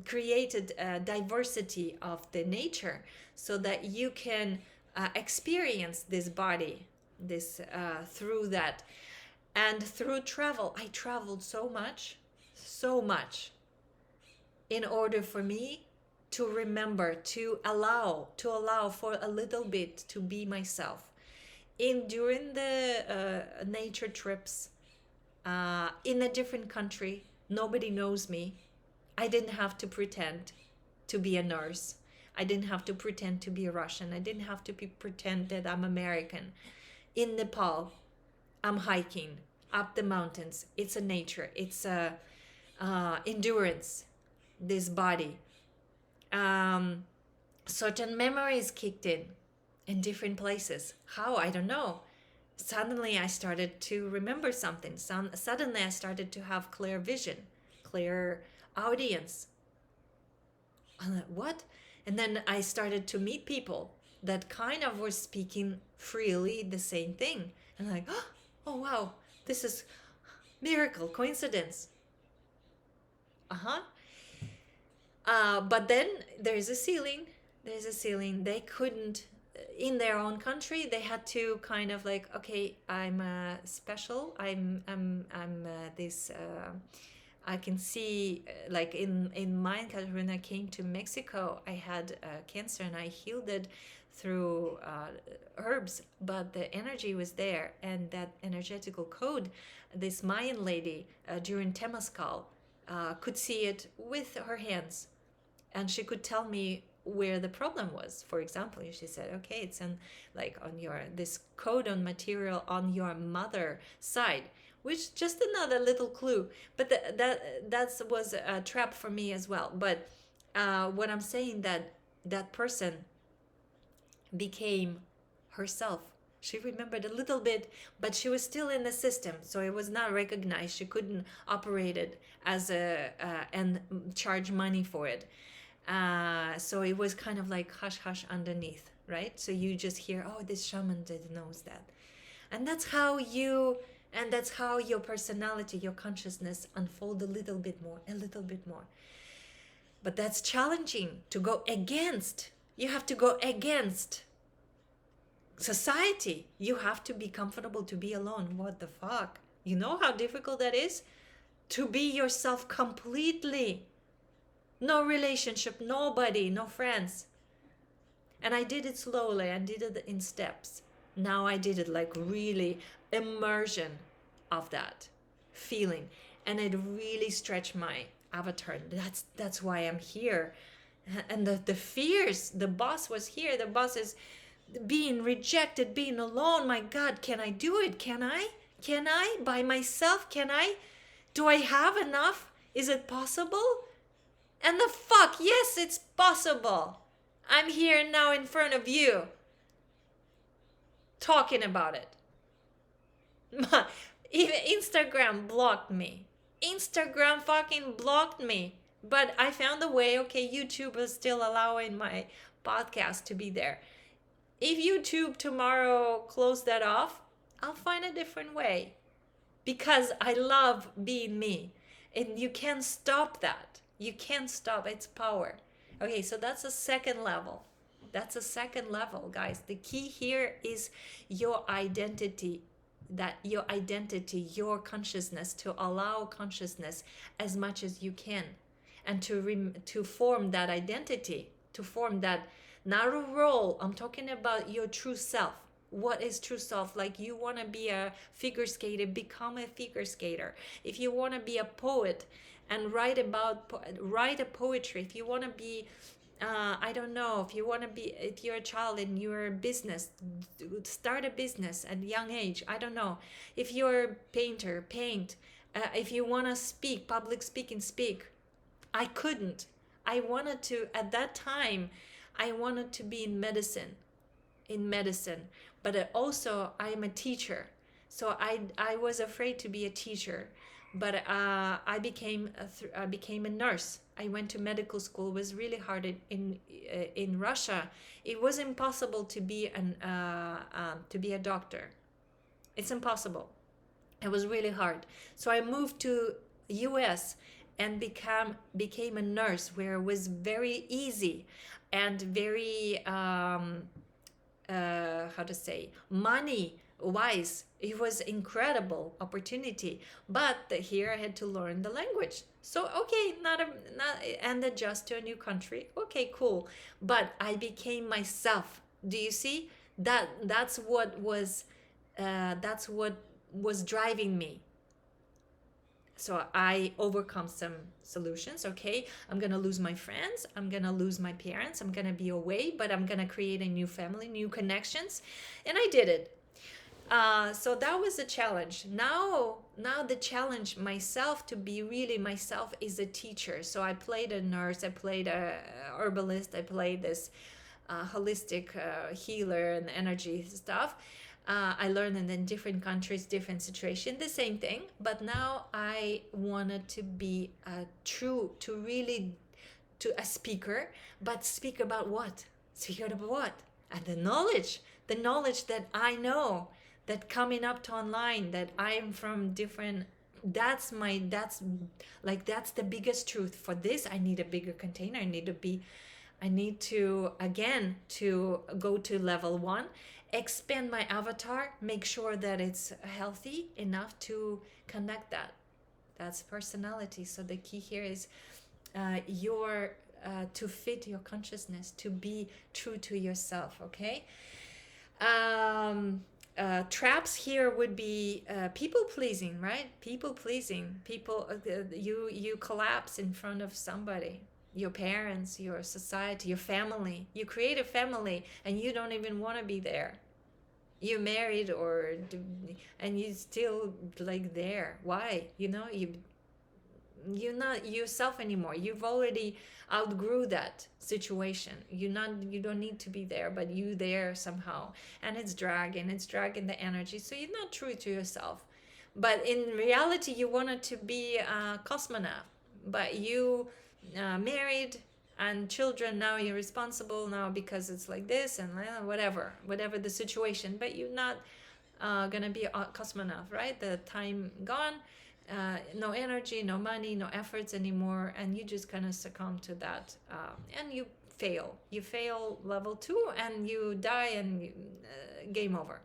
created a diversity of the nature, so that you can experience this body, this through that. And through travel, I traveled so much, in order for me to remember, to allow for a little bit to be myself. During the nature trips, in a different country, nobody knows me. I didn't have to pretend to be a nurse. I didn't have to pretend to be a Russian. I didn't have to pretend that I'm American. In Nepal, I'm hiking up the mountains. It's a nature. It's a endurance. This body. Certain memories kicked in different places. How? I don't know. Suddenly I started to remember something. Suddenly I started to have clear vision, clear audience. I'm like, what? And then I started to meet people that kind of were speaking freely the same thing. And I'm like, oh wow, this is miracle, coincidence. But then there's a ceiling. They couldn't, in their own country, they had to kind of like, okay, I'm special. I'm this. I can see, like in mine, when I came to Mexico, I had cancer and I healed it through herbs, but the energy was there, and that energetical code, this Mayan lady during Temazcal could see it with her hands, and she could tell me where the problem was. For example, she said, okay, it's on your this code on material on your mother side, which just another little clue. But that was a trap for me as well. But what I'm saying, that person became herself. She remembered a little bit, but she was still in the system, so it was not recognized. She couldn't operate it as and charge money for it. So it was kind of like hush hush underneath, right? So you just hear, oh, this shaman knows that. And that's how your personality, your consciousness unfold a little bit more. But that's challenging to go against. You have to go against society. You have to be comfortable to be alone. What the fuck? You know how difficult that is? To be yourself completely. No relationship, nobody, no friends. And I did it slowly. I did it in steps. Now I did it like really immersion of that feeling, and it really stretched my avatar. That's why I'm here. And the fears, the boss was here, the boss is being rejected, being alone. My God, can I do it? Can I by myself? Can I? Do I have enough? Is it possible? And the fuck, yes, it's possible. I'm here now in front of you talking about it. Even Instagram blocked me. Instagram fucking blocked me. But I found a way. Okay, YouTube is still allowing my podcast to be there. If YouTube tomorrow close that off, I'll find a different way. Because I love being me. And you can't stop that. You can't stop its power. Okay, so that's a second level. That's a second level, guys. The key here is your identity, your consciousness, to allow consciousness as much as you can, and to form that identity, to form that, not a role. I'm talking about your true self. What is true self? Like, you want to be a figure skater, become a figure skater. If you want to be a poet and write a poetry, if you want to be I don't know, if you're a child and you're a business, start a business at a young age. I don't know. If you're a painter, paint. If you want to speak, public speaking, speak. I couldn't. I wanted to, at that time, I wanted to be in medicine. But also, I'm a teacher. So I was afraid to be a teacher. But I became a nurse. I went to medical school. It was really hard in Russia. It was impossible to be a doctor. It's impossible. It was really hard. So I moved to US and became a nurse, where it was very easy and very how to say, money wise, it was incredible opportunity. But here I had to learn the language. So okay, not and adjust to a new country. Okay, cool. But I became myself. Do you see? That's what was driving me. So I overcome some solutions. Okay, I'm gonna lose my friends, I'm gonna lose my parents, I'm gonna be away, but I'm gonna create a new family, new connections. And I did it. So that was a challenge. Now the challenge myself to be really myself is a teacher. So I played a nurse, I played a herbalist, I played this holistic healer and energy stuff. I learned in different countries, different situation, the same thing. But now I wanted to be to a speaker, but speak about what? Speak about what? And the knowledge that I know, that coming up to online, that I am from different, that's the biggest truth. For this, I need a bigger container. I need to again to go to level 1, expand my avatar, make sure that it's healthy enough to connect that. That's personality. So the key here is your to fit your consciousness, to be true to yourself. Okay. Traps here would be people pleasing, right? People pleasing. You collapse in front of somebody, your parents, your society, your family. You create a family and you don't even want to be there. You married and you still like there. Why? You're not yourself anymore. You've already outgrew that situation. You don't need to be there, but you there somehow, and it's dragging the energy. So you're not true to yourself. But in reality, you wanted to be a cosmonaut, but you married and children. Now you're responsible now because it's like this and whatever the situation. But you're not gonna be a cosmonaut, right? The time gone. No energy, no money, no efforts anymore, and you just kind of succumb to that, and you fail level 2 and you die, and game over.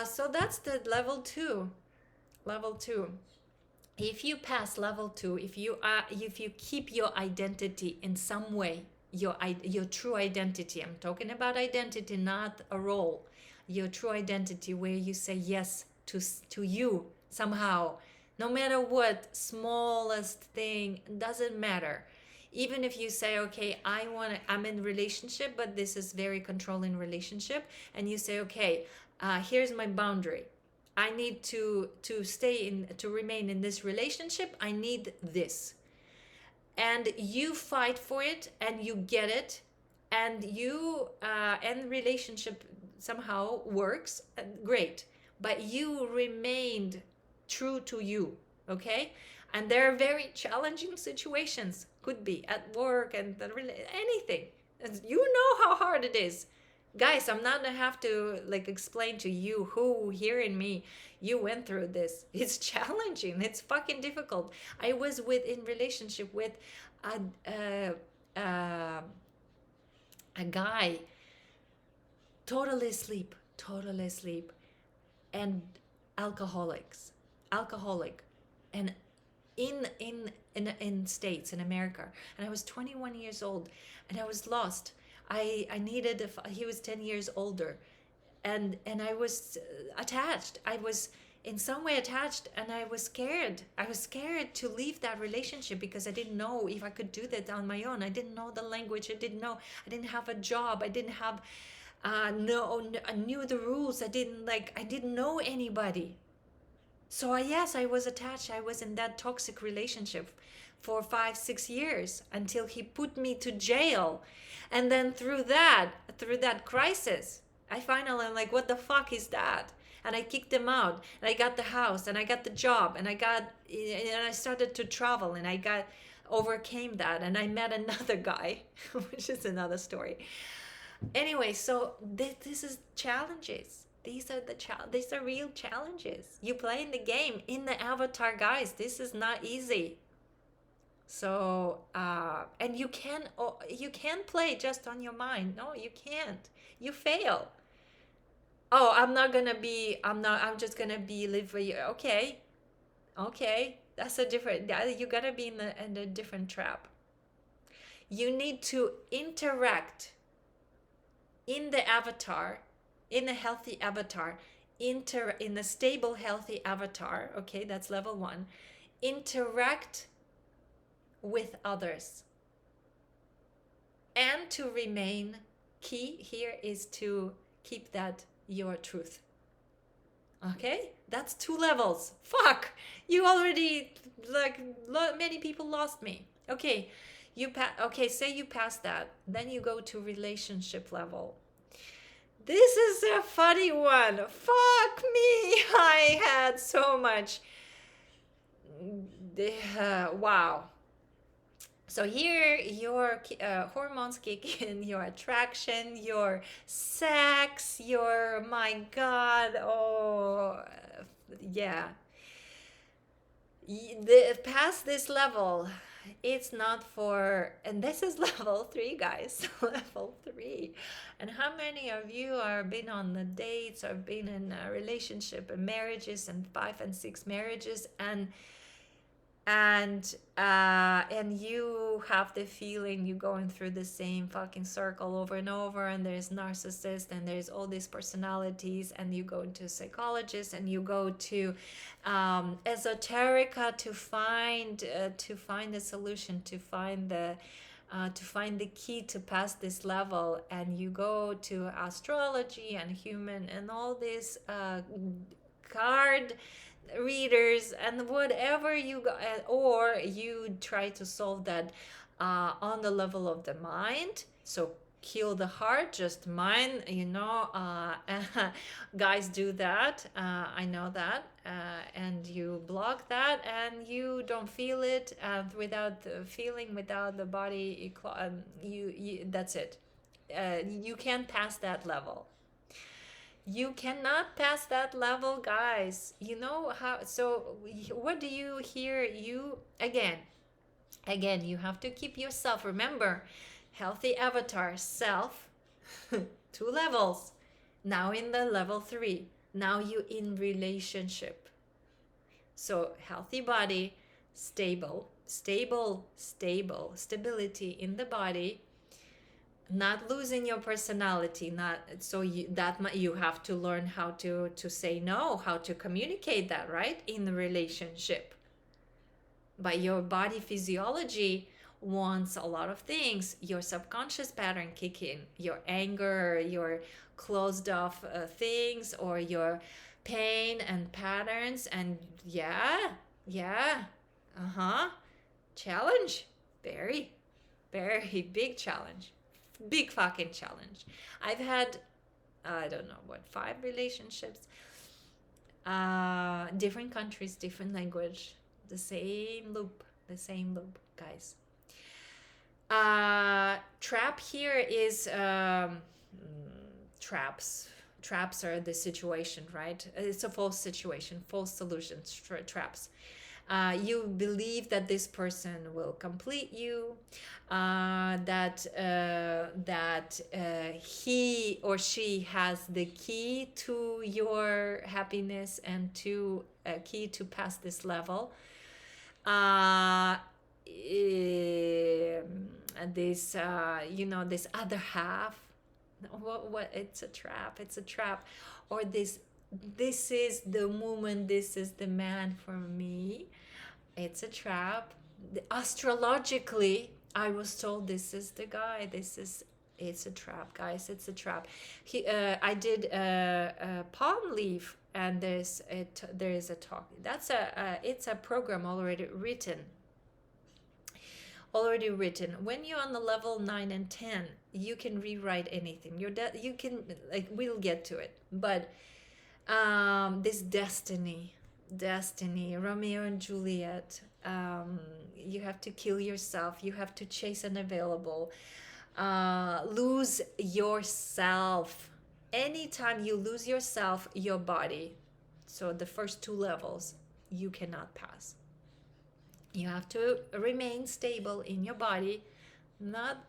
So that's the level 2. If you pass level 2, if you keep your identity in some way, your true identity, I'm talking about identity, not a role. your true identity, where you say yes to you somehow, no matter what, smallest thing, doesn't matter. Even if you say, okay, I'm in relationship, but this is very controlling relationship, and you say, okay, here's my boundary. I need to stay in, to remain in this relationship. I need this, and you fight for it, and you get it, and you and relationship somehow works, great. But you remained true to you, okay? And there are very challenging situations, could be at work and anything. You know how hard it is, guys. I'm not gonna have to like explain to you who hearing me, you went through this. It's challenging, it's fucking difficult. I was in relationship with a a, a guy, totally asleep, and alcoholic, and in states in America. And I was 21 years old, and I was lost. I needed he was 10 years older, and I was attached. I was in some way attached, and I was scared. I was scared to leave that relationship because I didn't know if I could do that on my own. I didn't know the language. I didn't have a job. I didn't have no, I knew the rules. I didn't know anybody. So yes, I was attached. I was in that toxic relationship for 5-6 years until he put me to jail. And then through that crisis, I finally, I'm like, what the fuck is that? And I kicked him out, and I got the house, and I got the job, and I started to travel, and I overcame that, and I met another guy, which is another story. Anyway, so this is challenges. These are real challenges. You play in the game, in the avatar, guys. This is not easy. So and you can play just on your mind. No, you can't. You fail. Oh, I'm just gonna be live for you. Okay, that's a different. You gotta be in a different trap. You need to interact in the avatar, in a healthy avatar, in a stable, healthy avatar. Okay, that's level 1. Interact with others, and to remain. Key here is to keep that your truth. Okay, that's 2 levels. Fuck, you already, like, many people lost me. Okay, okay, say you pass that, then you go to relationship level. This is a funny one. Fuck me. I had so much. Wow. So here your hormones kick in, your attraction, your sex, your, my God, oh, yeah. Past this level, it's not for, and this is level 3, guys. Level 3. And how many of you are been on the dates, or been in a relationship and marriages, and 5 and 6 marriages, and you have the feeling you're going through the same fucking circle over and over, and there's narcissists, and there's all these personalities, and you go to psychologists, and you go to esoterica to find a solution, to find the key to pass this level, and you go to astrology and human and all these card readers and whatever you go, or you try to solve that on the level of the mind. So kill the heart, just mind, guys do that, I know that, and you block that, and you don't feel it, without the feeling, without the body, you that's it. You can't pass that level. You cannot pass that level, guys. You know how, so what do you hear? You again, you have to keep yourself. Remember, healthy avatar, self, 2 levels. Now in the level 3. Now you in relationship. So healthy body, stability in the body, not losing your personality, not so you have to learn how to say no, how to communicate that, right, in the relationship. But your body physiology wants a lot of things. Your subconscious pattern kick in, your anger, your closed off things, or your pain and patterns. And yeah, yeah, uh-huh, challenge, very, very big challenge, big fucking challenge. I've had, I don't know what, 5 relationships, different countries, different language, the same loop, guys. Trap here is traps. Traps are the situation, right? It's a false situation, false solutions, traps. You believe that this person will complete you, that he or she has the key to your happiness and to a key to pass this level. This this other half, what, it's a trap, it's a trap. Or this is the woman, this is the man for me, it's a trap. Astrologically, I was told this is the guy, it's a trap, guys, it's a trap. I did a palm leaf, and there is a talk. It's a program already written. When you're on the level 9 and 10, you can rewrite anything. You can, like, we'll get to it. But this destiny, Romeo and Juliet, you have to kill yourself, you have to chase unavailable, lose yourself. Anytime you lose yourself, your body, so the first 2 levels, you cannot pass. You have to remain stable in your body. Not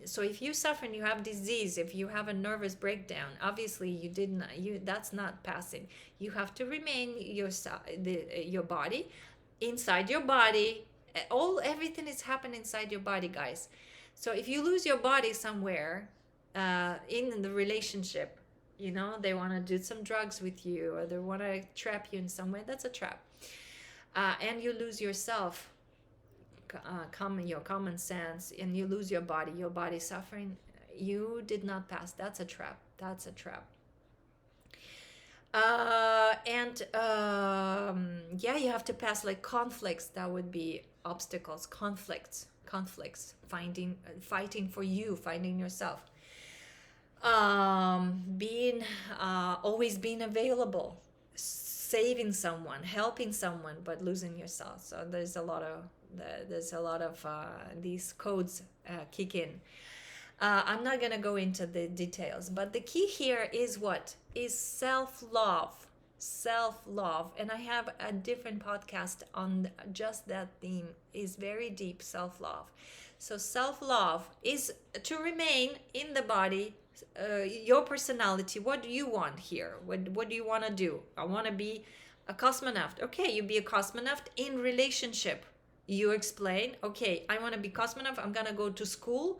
so if you suffer and you have disease, if you have a nervous breakdown, obviously that's not passing. You have to remain your body, inside your body. Everything is happening inside your body, guys. So if you lose your body somewhere in the relationship, they want to do some drugs with you, or they want to trap you in some way, that's a trap. And you lose yourself, your common sense, and you lose your body suffering, you did not pass. That's a trap. And yeah, you have to pass, like, conflicts. That would be obstacles, conflicts, fighting for you, finding yourself, being always being available, saving someone, helping someone, but losing yourself. So there's a lot of these codes kick in. I'm not gonna go into the details, but the key here is self-love. And I have a different podcast on just that theme. Is very deep, self-love. So self-love is to remain in the body, your personality. What do you want here? What do you want to do? I want to be a cosmonaut. Okay, you be a cosmonaut in relationship. You explain, okay, I want to be cosmonaut, I'm gonna go to school.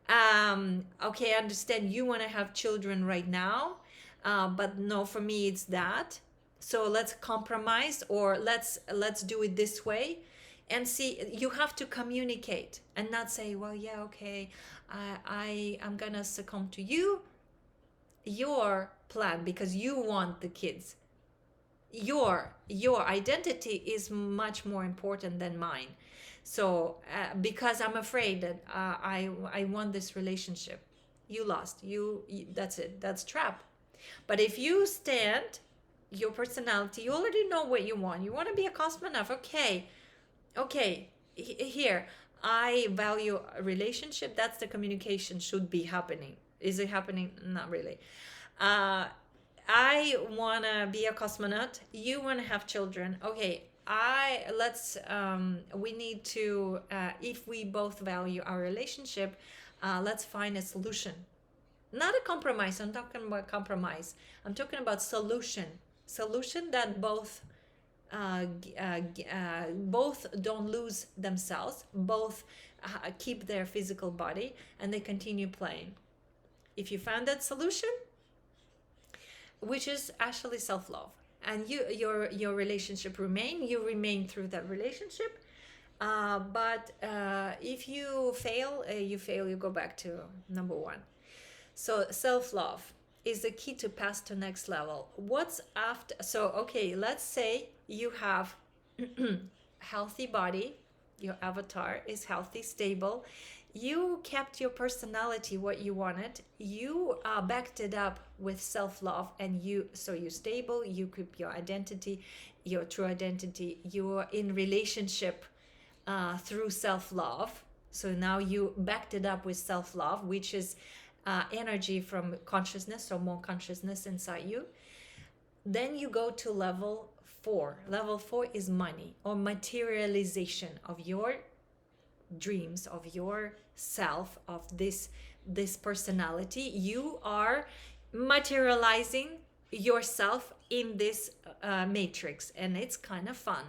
Okay, I understand you want to have children right now, but no, for me it's that. So let's compromise, or let's do it this way. And see, you have to communicate and not say, well, yeah, okay, I'm gonna succumb to your plan because you want the kids. Your identity is much more important than mine. So because I'm afraid that I want this relationship, you lost. That's it. That's trap. But if you stand your personality, you already know what you want. You want to be a cosmonaut. Okay, here, I value a relationship. That's the communication should be happening. Is it happening? Not really. I want to be a cosmonaut. You want to have children. Okay, we need to, if we both value our relationship, let's find a solution. Not a compromise. I'm talking about compromise. I'm talking about solution that both both don't lose themselves, both keep their physical body, and they continue playing. If you found that solution, which is actually self-love, and your relationship you remain through that relationship. But if you fail, you go back to number one. So self-love is the key to pass to next level. What's after? So okay, let's say you have healthy body, your avatar is healthy, stable, you kept your personality what you wanted, you backed it up with self-love, and you stable, you keep your identity, your true identity, you're in relationship through self-love. So now you backed it up with self-love, which is energy from consciousness, so more consciousness inside you. Then you go to level 4. Level 4 is money, or materialization of your dreams, of your self, of this personality. You are materializing yourself in this matrix, and it's kind of fun.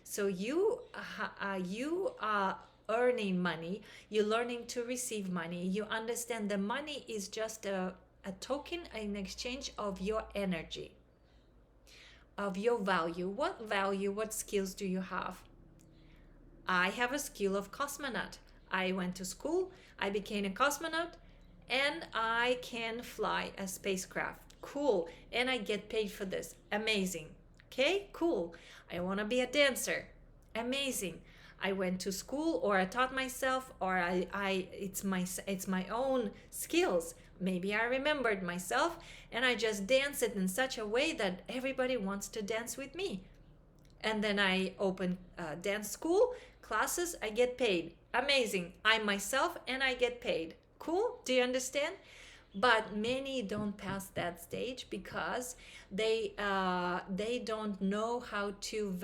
So you are earning money, you're learning to receive money, you understand the money is just a token in exchange of your energy, of your value. What skills do you have? I have a skill of cosmonaut. I went to school, I became a cosmonaut, and I can fly a spacecraft. Cool. And I get paid for this. Amazing. Okay, cool. I want to be a dancer. Amazing. I went to school, or I taught myself, or it's my own skills. Maybe I remembered myself and I just dance it in such a way that everybody wants to dance with me. And then I open dance school classes, I get paid. Amazing. I'm myself and I get paid. Cool. Do you understand? But many don't pass that stage because they don't know how to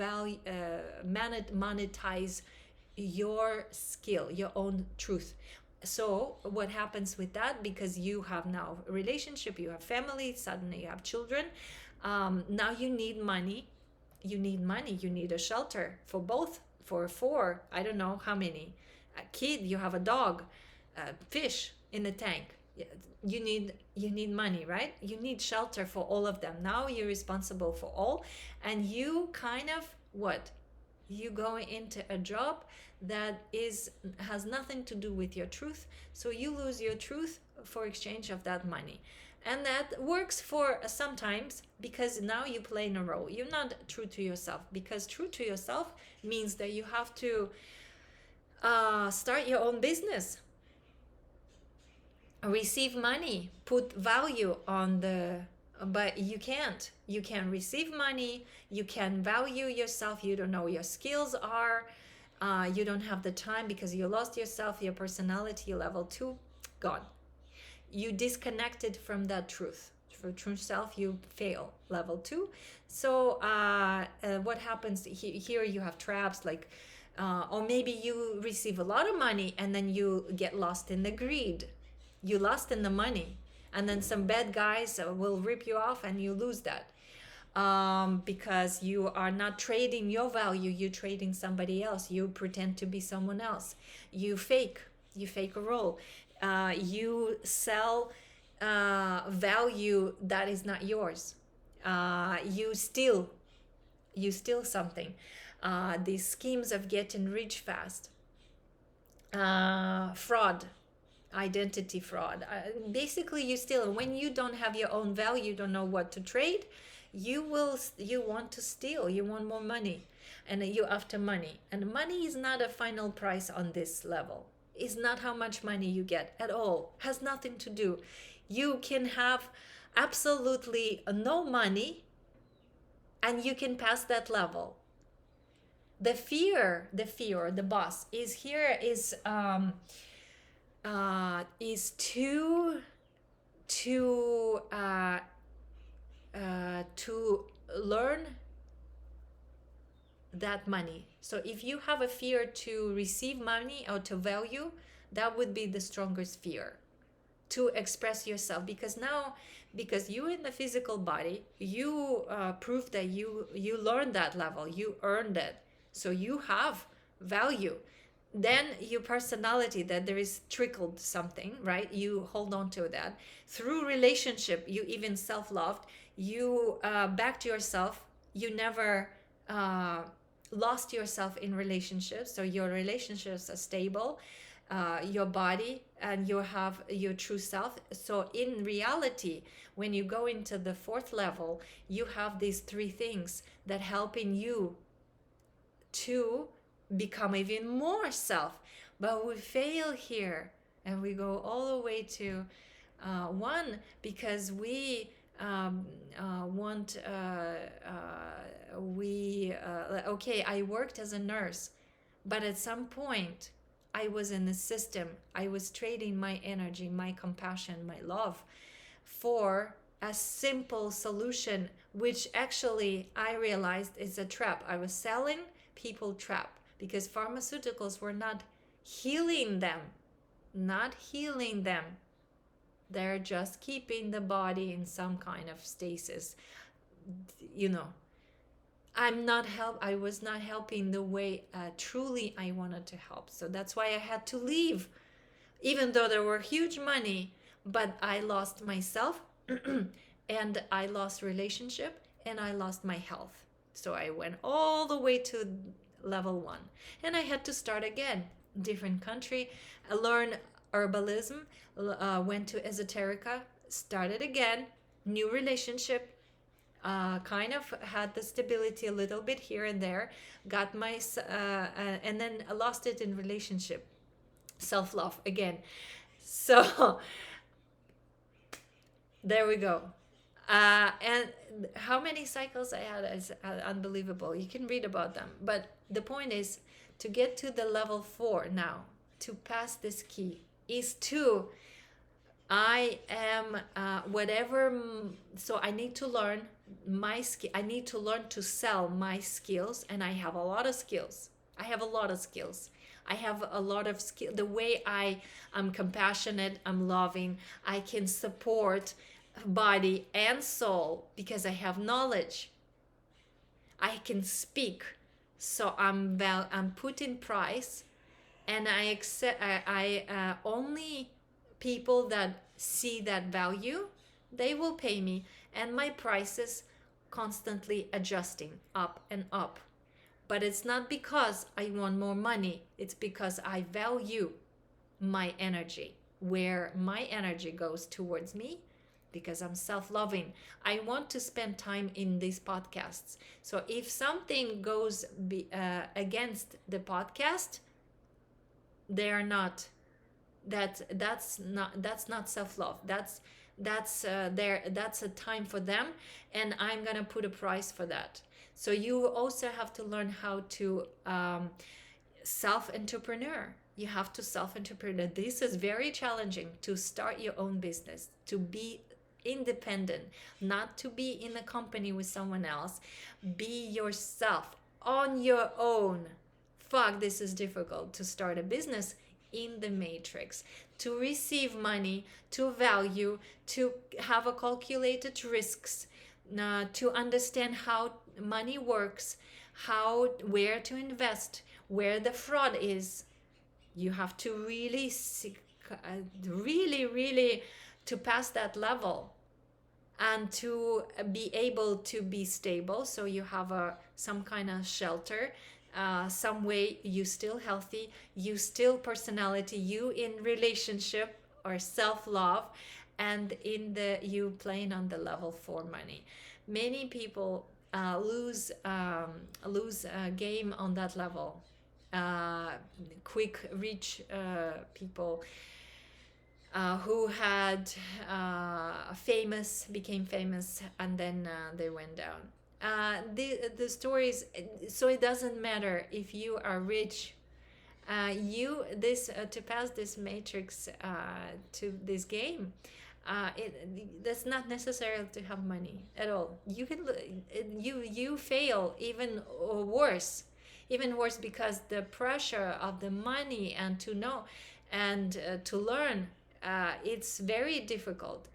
monetize your skill, your own truth. So what happens with that? Because you have now a relationship, you have family, suddenly you have children. Now you need money. You need a shelter for both, for 4, I don't know how many, a kid, you have a dog, fish in the tank. You need money, right? You need shelter for all of them. Now you're responsible for all, and you kind of you go into a job that has nothing to do with your truth, so you lose your truth for exchange of that money. And that works for sometimes, because now you play in a role. You're not true to yourself, because true to yourself means that you have to start your own business, receive money, put value on the, but you can't receive money, you can value yourself, you don't know your skills are, you don't have the time because you lost yourself, your personality, level 2 gone. You disconnected from that truth. For true self, you fail, level 2. So what happens here? You have traps, like or maybe you receive a lot of money and then you get lost in the greed, you lost in the money, and then some bad guys will rip you off and you lose that, because you are not trading your value, you're trading somebody else. You pretend to be someone else, you fake a role, you sell value that is not yours, you steal something, these schemes of getting rich fast, fraud, identity fraud, basically you steal. When you don't have your own value, you don't know what to trade, you want to steal, you want more money, and you after money. And money is not a final price on this level, is not how much money you get at all, has nothing to do. You can have absolutely no money and you can pass that level. The fear, the boss is here, is to learn that money. So if you have a fear to receive money or to value, that would be the strongest fear, to express yourself, because now, because you in the physical body, you prove that you learned that level, you earned it, so you have value. Then your personality, that there is trickled something, right? You hold on to that through relationship. You even self-loved, you backed yourself, you never uh, lost yourself in relationships, so your relationships are stable, your body, and you have your true self. So in reality, when you go into the fourth level, you have these three things that helping you to become even more self. But we fail here, and we go all the way to one, because we want we okay, I worked as a nurse, but at some point I was in the system, I was trading my energy, my compassion, my love for a simple solution, which actually I realized is a trap. I was selling people trap, because pharmaceuticals were not healing them, not healing them. They're just keeping the body in some kind of stasis. You know, I was not helping the way truly I wanted to help. So that's why I had to leave, even though there were huge money, but I lost myself and I lost relationship and I lost my health. So I went all the way to level one, and I had to start again, different country, learn herbalism, went to esoterica, started again, new relationship, kind of had the stability a little bit here and there, got my and then I lost it in relationship, self-love again. So there we go. And how many cycles I had is unbelievable. You can read about them. But the point is, to get to the level 4 now, to pass this key, is to, I am whatever. So I need to learn my skill. I need to learn to sell my skills. And I have a lot of skills. I have a lot of skills. I have a lot of skill. The way I'm compassionate, I'm loving, I can support body and soul because I have knowledge. I can speak. So I'm put in price, and I accept. I only people that see that value, they will pay me, and my prices constantly adjusting up and up. But it's not because I want more money, it's because I value my energy, where my energy goes towards me, because I'm self-loving. I want to spend time in these podcasts. So if something goes against the podcast, they are not. That's not self-love. That's a time for them, and I'm gonna put a price for that. So you also have to learn how to self-entrepreneur. You have to self-entrepreneur. This is very challenging, to start your own business, to be independent, not to be in a company with someone else. Be yourself on your own. Fuck, this is difficult to start a business in the matrix, to receive money, to value, to have a calculated risks, to understand how money works, where to invest, where the fraud is. You have to really really to pass that level, and to be able to be stable, so you have some kind of shelter, some way you still healthy, you still personality, you in relationship or self-love, and you playing on the level 4 money. Many people lose a game on that level. Quick rich people who had became famous, and then they went down. The stories. So it doesn't matter if you are rich. To pass this matrix, to this game, that's not necessary to have money at all. You can you fail even worse, because the pressure of the money, and to know, and to learn, it's very difficult.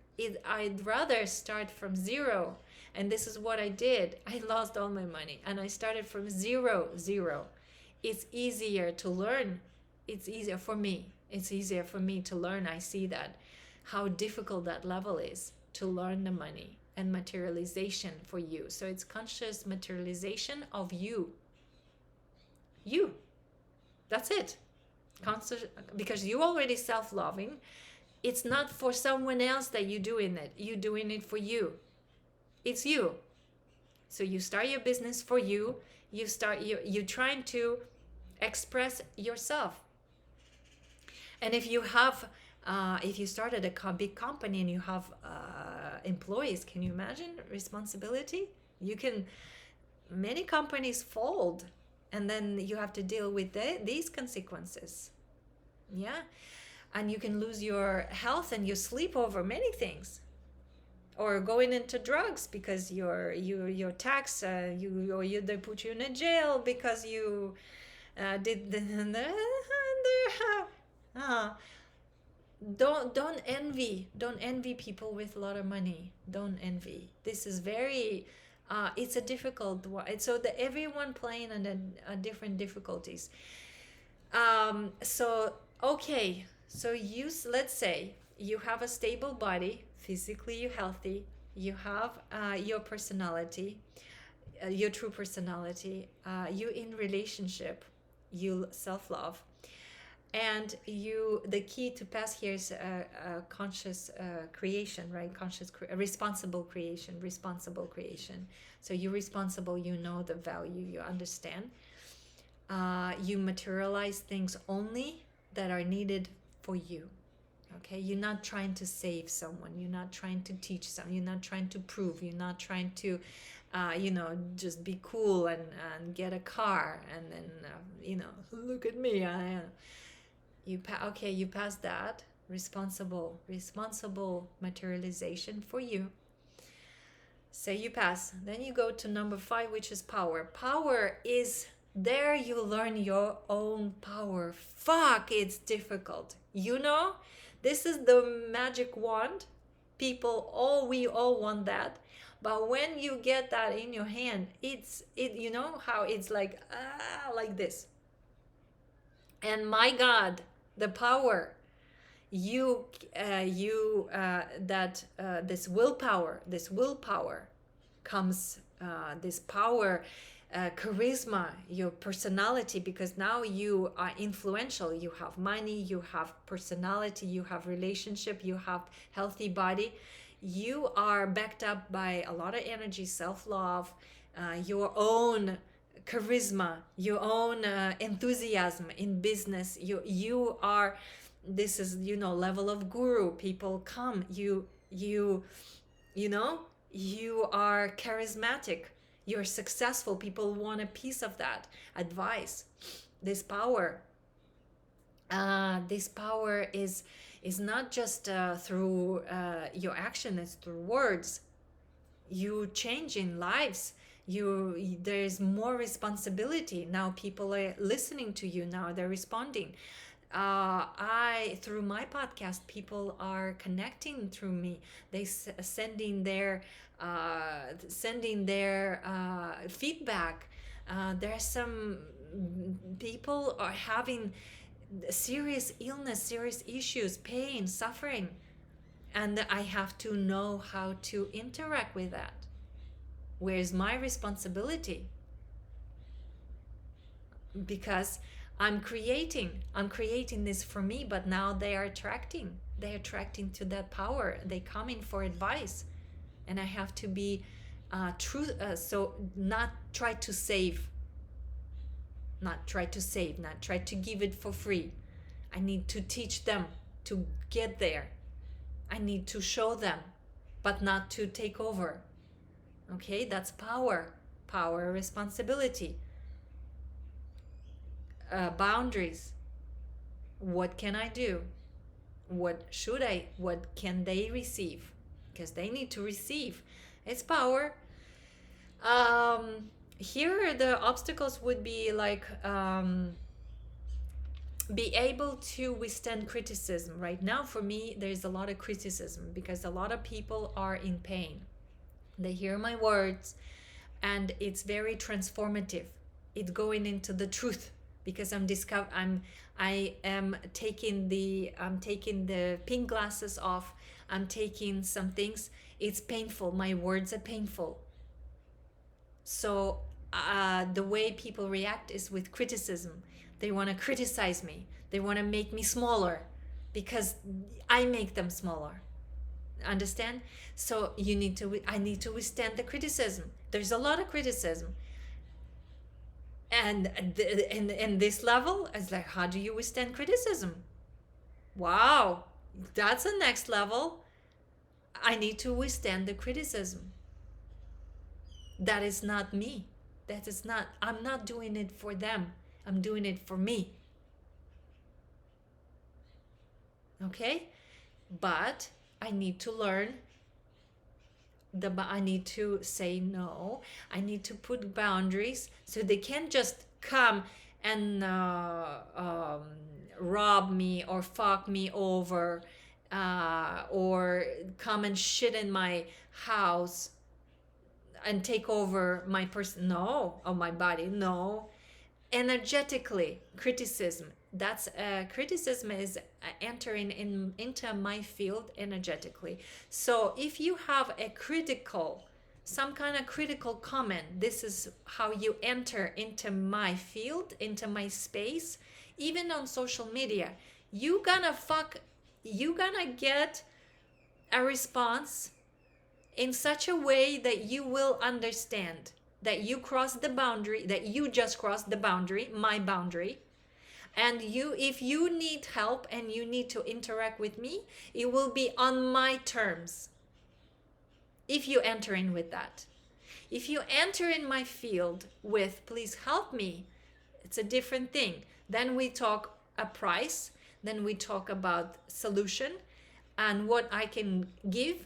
I'd rather start from zero. And this is what I did. I lost all my money and I started from zero. It's easier to learn. It's easier for me. It's easier for me to learn. I see that how difficult that level is to learn the money and materialization for you. So it's conscious materialization of you. You. That's it. Conscious, because you already self-loving. It's not for someone else that you're doing it. You're doing it for you. It's you. So you start your business for you. You're trying to express yourself. And if you have, if you started a big company and you have employees, can you imagine responsibility? Many companies fold, and then you have to deal with these consequences. Yeah. And you can lose your health and your sleep over many things, or going into drugs because your tax they put you in a jail because you did don't envy people with a lot of money. Don't envy. This is very it's a difficult one. So everyone playing on a different difficulties. So okay, so let's say you have a stable body, physically you're healthy, you have your personality, your true personality, you in relationship, you self-love, and the key to pass here is conscious creation, right? Responsible creation. So you're responsible, you know the value, you understand. You materialize things only that are needed for you. Okay, you're not trying to save someone, you're not trying to teach someone, you're not trying to prove, you're not trying to just be cool and get a car and then look at me. You pass that. Responsible materialization for you. Say you pass. Then you go to number 5, which is power. Power is there. You learn your own power. Fuck, it's difficult. This is the magic wand. We all want that. But when you get that in your hand, you know how it's like this. And my God, the power this willpower comes, this power, charisma, your personality, because now you are influential, you have money, you have personality, you have relationship, you have healthy body, you are backed up by a lot of energy, self-love, your own charisma, your own enthusiasm in business. You are, this is level of guru. People come, you are charismatic, you're successful, people want a piece of that advice. This power is not just through your action, it's through words. You changing lives. There's more responsibility now. People are listening to you now, they're responding. Through my podcast, people are connecting through me. They sending their feedback. There's some people are having serious illness, serious issues, pain, suffering, and I have to know how to interact with that. Where's my responsibility? Because I'm creating this for me, but now they're attracting to that power. They coming for advice, and I have to be true. So not try to save, not try to give it for free. I need to teach them to get there. I need to show them, but not to take over. Okay, that's power, responsibility, boundaries. What can I do? What can they receive? Because they need to receive. It's power. Here the obstacles would be like be able to withstand criticism. Right now, for me, there's a lot of criticism because a lot of people are in pain. They hear my words, and it's very transformative. It's going into the truth because I am taking the pink glasses off. I'm taking some things. It's painful. My words are painful. So the way people react is with criticism. They want to criticize me. They want to make me smaller because I make them smaller. Understand? So I need to withstand the criticism. There's a lot of criticism. And in this level, it's like, how do you withstand criticism? Wow, that's the next level. I need to withstand the criticism. That is not me. That is not, I'm not doing it for them. I'm doing it for me. Okay? But I need to learn I need to say no. I need to put boundaries so they can't just come and rob me or fuck me over, or come and shit in my house and take over my person. No, or my body. No, energetically criticism, that's criticism is entering into my field energetically. So if you have a critical, some kind of critical comment, this is how you enter into my field, into my space. Even on social media, you gonna get a response in such a way that you will understand that you crossed the boundary, that you just crossed the boundary, my boundary. And if you need help and you need to interact with me, it will be on my terms. If you enter in with that. If you enter in my field with, please help me, it's a different thing. Then we talk a price, then we talk about solution and what I can give,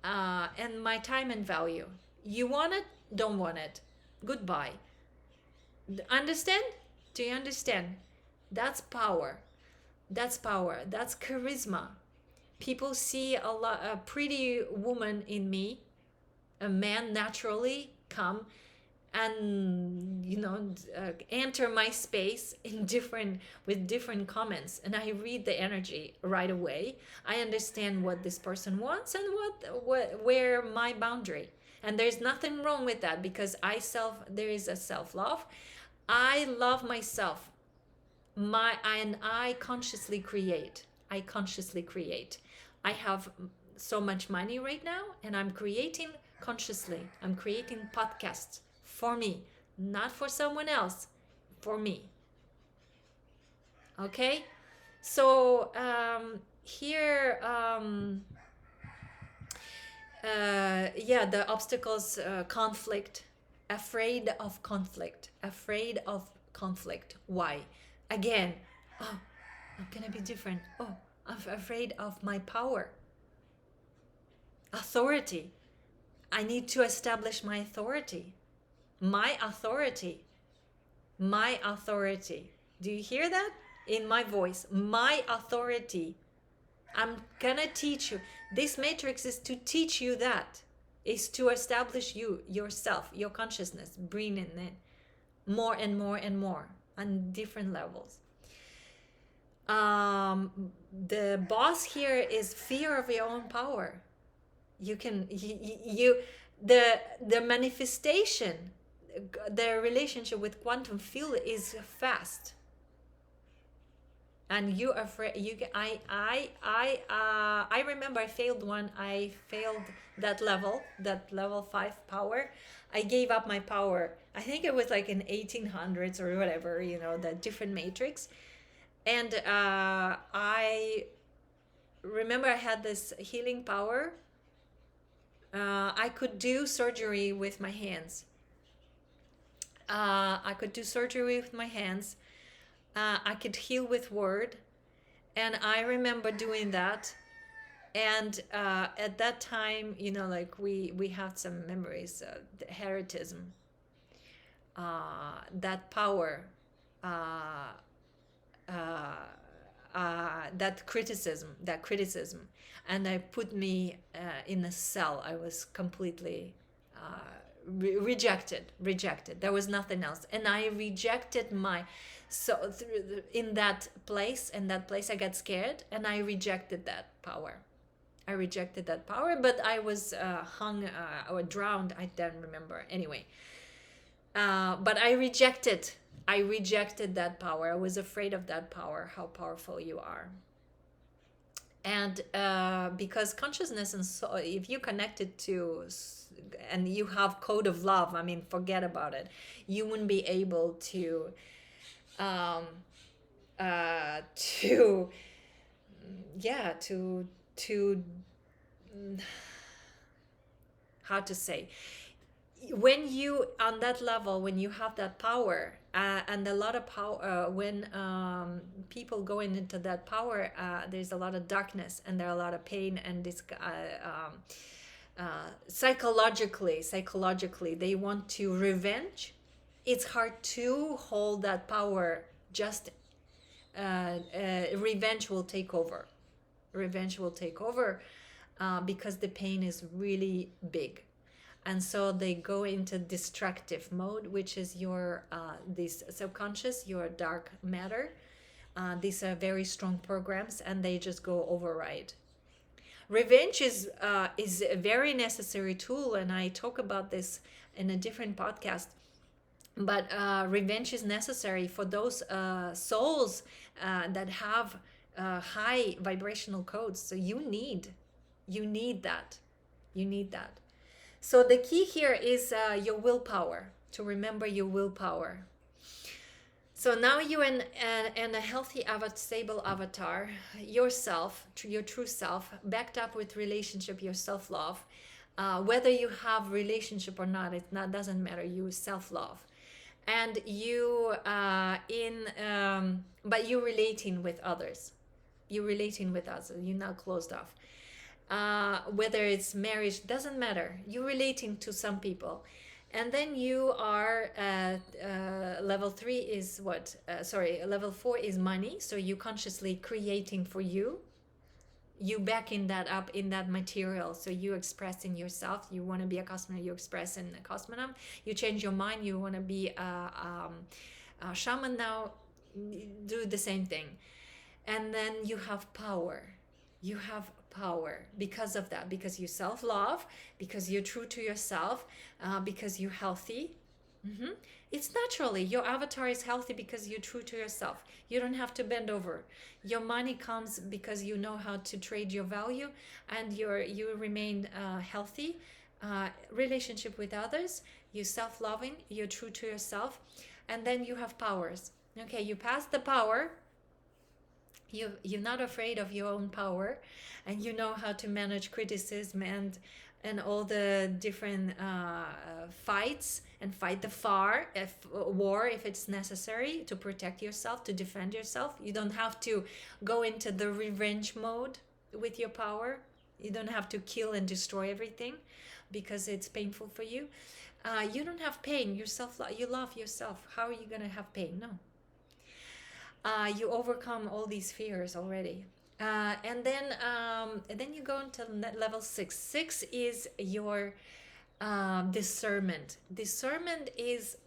and my time and value. You want it? Don't want it. Goodbye. Understand? Do you understand? That's power. That's power. That's charisma. People see a pretty woman in me. A man naturally come and enter my space in different with different comments, and I read the energy right away. I understand what this person wants and where my boundary, and there's nothing wrong with that because there is a self-love. I love myself. I consciously create. I have so much money right now, and I'm creating consciously. I'm creating podcasts for me, not for someone else, for me. Okay? So here, the obstacles, conflict, afraid of conflict. Why? Again, oh, I'm gonna be different. Oh, I'm afraid of my power, authority. I need to establish my authority. My authority. My authority. Do you hear that? In my voice. My authority. I'm gonna teach you. This matrix is to teach you that. Is to establish yourself, your consciousness, bringing in more and more and more on different levels. The boss here is fear of your own power. The manifestation, the relationship with quantum field is fast, and you are afraid. I remember I failed that level 5 power. I gave up my power. I think it was like in 1800s or whatever, the different matrix. And I remember I had this healing power. I could do surgery with my hands. I could heal with word. And I remember doing that. And at that time, like we have some memories, the heretism, that power. that criticism, and I put me in a cell. I was completely rejected. There was nothing else, and I rejected my so in that place I got scared, and I rejected that power. I rejected that power, but I was hung or drowned. I don't remember. Anyway, but I rejected that power. I was afraid of that power, how powerful you are. And because consciousness and so if you connect it to and you have code of love, I mean, forget about it. You wouldn't be able to um to yeah to how to say, when you on that level, when you have that power, and a lot of power, when people going into that power, there's a lot of darkness, and there are a lot of pain, and this psychologically they want to revenge. It's hard to hold that power. Just revenge will take over. Revenge will take over, because the pain is really big, and so they go into destructive mode, which is your this subconscious, your dark matter. These are very strong programs, and they just go override. Revenge is a very necessary tool, and I talk about this in a different podcast. But revenge is necessary for those souls that have high vibrational codes. So you need that. You need that. So the key here is your willpower, to remember your willpower. So now you're in a healthy, stable avatar, yourself, your true self, backed up with relationship, your self-love. Whether you have relationship or not, doesn't matter. You self-love, and you but you relating with others. You relating with others. You're not closed off. Whether it's marriage, doesn't matter. You're relating to some people. And then you are level 3 is what? Level 4 is money. So you consciously creating for you. You backing that up in that material. So you expressing yourself. You want to be a cosmonaut. You express in a cosmonaut. You change your mind. You want to be a shaman now. Do the same thing. And then you have power. You have power because of that, because you self-love, because you're true to yourself, because you're healthy. It's naturally your avatar is healthy because you're true to yourself. You don't have to bend over. Your money comes because you know how to trade your value, and you remain healthy. Relationship with others, you're self-loving, you're true to yourself, and then you have powers. Okay, you pass the power. You're not afraid of your own power, and you know how to manage criticism and all the different fights, and fight the war if it's necessary, to protect yourself, to defend yourself. You don't have to go into the revenge mode with your power. You don't have to kill and destroy everything because it's painful for you. You don't have pain. You love yourself. How are you going to have pain? No. You overcome all these fears already. And then you go into level 6. 6 is your discernment. Discernment is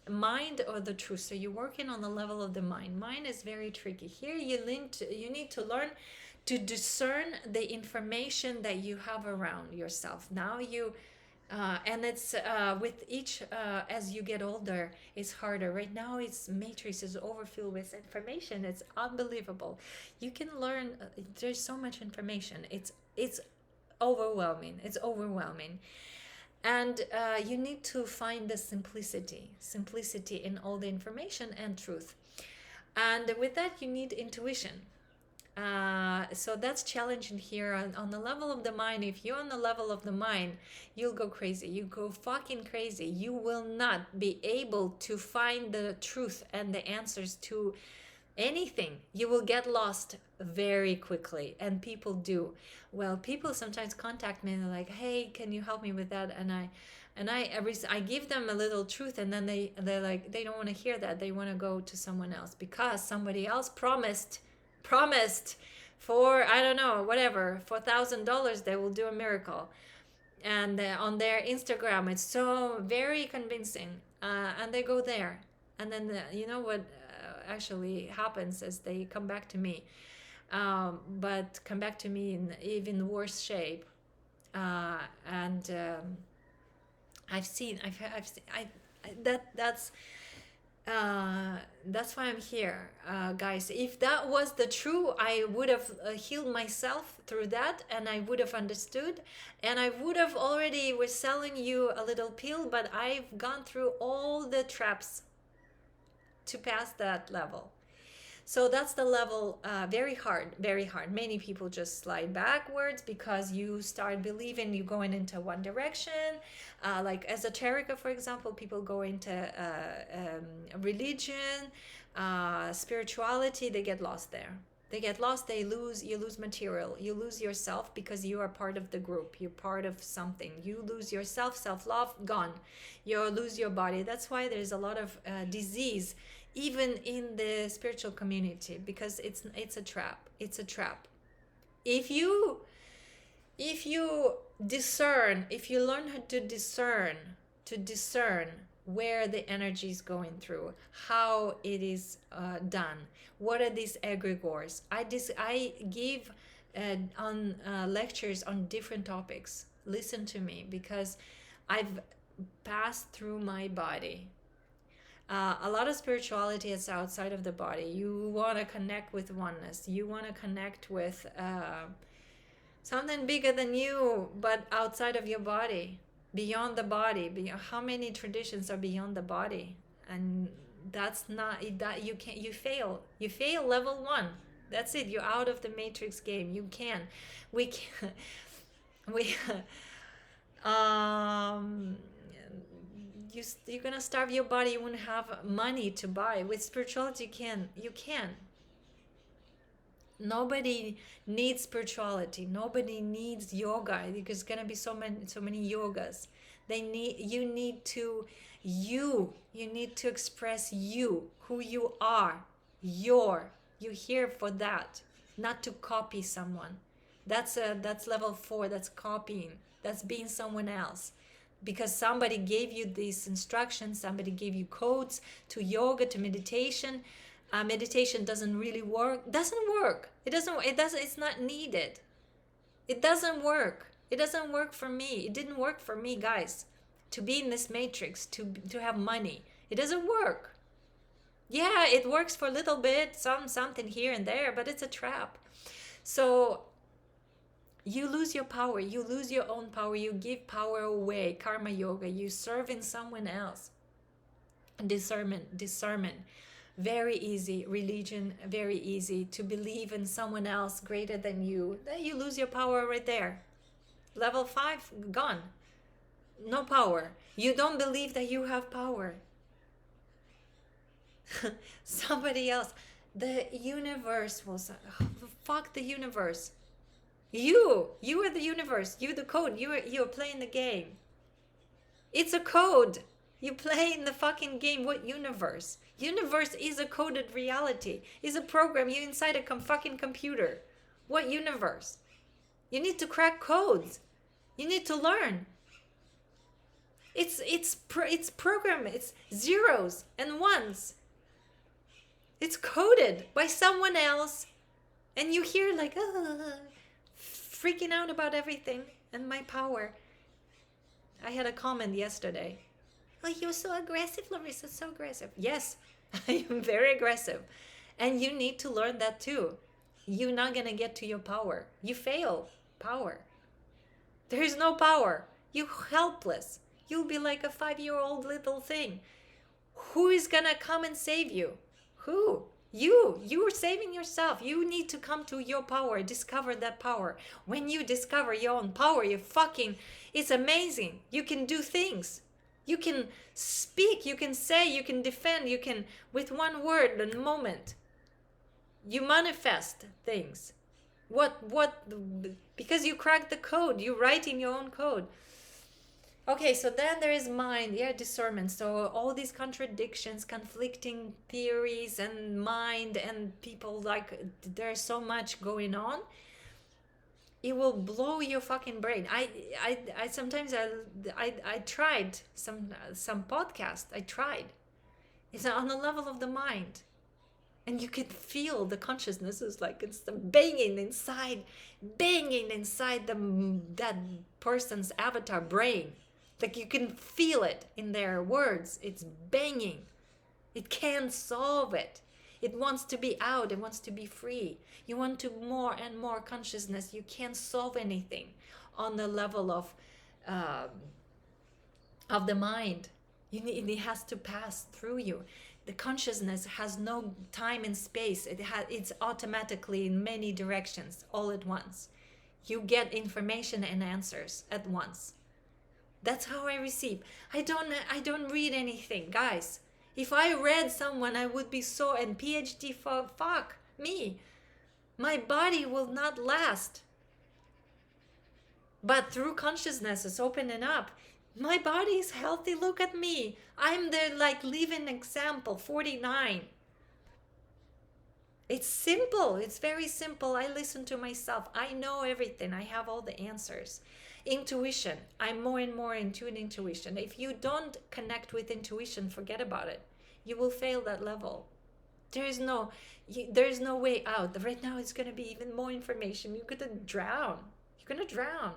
mind or the truth. So you're working on the level of the mind. Mind is very tricky. Here you need to learn to discern the information that you have around yourself. Now and it's with each as you get older, it's harder. Right now, its matrix is overfilled with information. It's unbelievable. You can learn. There's so much information. It's overwhelming. It's overwhelming, and you need to find the simplicity in all the information and truth. And with that, you need intuition. So that's challenging here on the level of the mind. If you're on the level of the mind, you'll go crazy. You go fucking crazy. You will not be able to find the truth and the answers to anything. You will get lost very quickly, and people do. Well, people sometimes contact me and they're like, hey, can you help me with that? And And I give them a little truth, and then they're like, they don't want to hear that. They want to go to someone else because somebody else promised for, I don't know, whatever, for $1,000 they will do a miracle. And on their Instagram it's so very convincing, and they go there, and then you know what actually happens is they come back to me, but come back to me in even worse shape. And I've seen, I've seen, that's why I'm here, guys. If that was the true, I would have healed myself through that, and I would have understood, and I would have already was selling you a little pill. But I've gone through all the traps to pass that level. So that's the level, very hard, very hard. Many people just slide backwards because you start believing you going into one direction. Like esoterica, for example, people go into religion, spirituality, they get lost there. They get lost, you lose material, you lose yourself because you are part of the group, you're part of something. You lose yourself, self-love, gone. You lose your body. That's why there's a lot of disease even in the spiritual community, because it's a trap. It's a trap. If you discern, if you learn how to discern where the energy is going through, how it is done, what are these egregores. I give on lectures on different topics. Listen to me, because I've passed through my body. A lot of spirituality is outside of the body. You want to connect with oneness. You want to connect with something bigger than you, but outside of your body, beyond the body. How many traditions are beyond the body? And that's not that. You can't. You fail. You fail level 1. That's it. You're out of the matrix game. You can. We can. We. You're gonna starve your body. You won't have money to buy. With spirituality, you can. Nobody needs spirituality. Nobody needs yoga, because there's gonna be so many yogas. You need to express who you are. You're here for that, not to copy someone. That's level 4. That's copying. That's being someone else. Because somebody gave you these instructions, somebody gave you codes to yoga, to meditation. Meditation doesn't really work. It's not needed. It doesn't work. It doesn't work for me. It didn't work for me, guys. To be in this matrix, to have money. It doesn't work. Yeah, it works for a little bit, something here and there, but it's a trap. So you lose your power. You lose your own power. You give power away. Karma yoga. You serve in someone else. Discernment. Very easy. Religion, very easy. To believe in someone else greater than you. Then you lose your power right there. Level 5, gone. No power. You don't believe that you have power. Somebody else. The universe will say, oh, fuck the universe. You are the universe. You're the code. You're playing the game. It's a code. You play in the fucking game. What universe? Universe is a coded reality. Is a program. You're inside a fucking computer. What universe? You need to crack codes. You need to learn. It's program. It's zeros and ones. It's coded by someone else, and you hear like, freaking out about everything and my power. I had a comment yesterday. Oh, you're so aggressive, Larissa, so aggressive. Yes, I am very aggressive. And you need to learn that too. You're not going to get to your power. You fail power. There is no power. You're helpless. You'll be like a 5-year-old little thing. Who is going to come and save you? Who? You are saving yourself. You need to come to your power, discover that power. When you discover your own power, it's amazing. You can do things. You can speak, you can say, you can defend, you can, with one word and moment, you manifest things. What, because you cracked the code, you write in your own code. Okay, so then there is mind, yeah, discernment. So all these contradictions, conflicting theories, and mind, and people, like, there's so much going on. It will blow your fucking brain. I sometimes I tried some podcast. I tried. It's on the level of the mind, and you can feel the consciousness is like it's banging inside that person's avatar brain. Like you can feel it in their words. It's banging. It can't solve it. It wants to be out. It wants to be free. You want to more and more consciousness. You can't solve anything on the level um, of the mind. It has to pass through you. The consciousness has no time and space. It's automatically in many directions all at once. You get information and answers at once. That's how I receive. I don't read anything, guys. If I read someone, I would be so, and PhD, fuck me. My body will not last. But through consciousness, it's opening up. My body is healthy. Look at me. I'm the like living example, 49. It's simple. It's very simple. I listen to myself. I know everything. I have all the answers. Intuition. I'm more and more into intuition. If you don't connect with intuition, forget about it. You will fail that level. There is no way out. Right now, it's going to be even more information. You're going to drown. You're going to drown.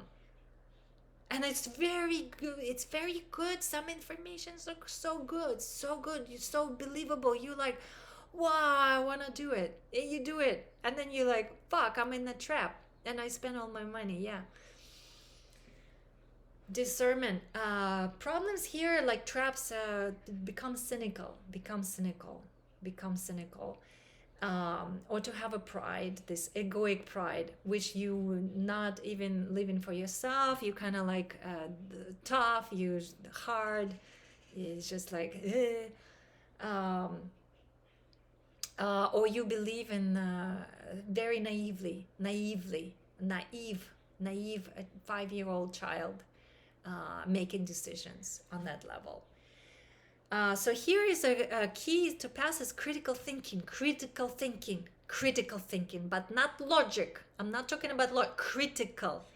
And it's very good. It's very good. Some informations are so good, so good. You're so believable. You like, wow, I want to do it. And you do it. And then you're like, fuck, I'm in the trap. And I spent all my money. Yeah. Discernment. Problems here, like traps, become cynical. Or to have a pride, this egoic pride, which you not even living for yourself. You kind of like tough, you hard. It's just like, or you believe in very naive, a 5-year-old child making decisions on that level. So here is a key to pass is critical thinking, but not logic. I'm not talking about critical.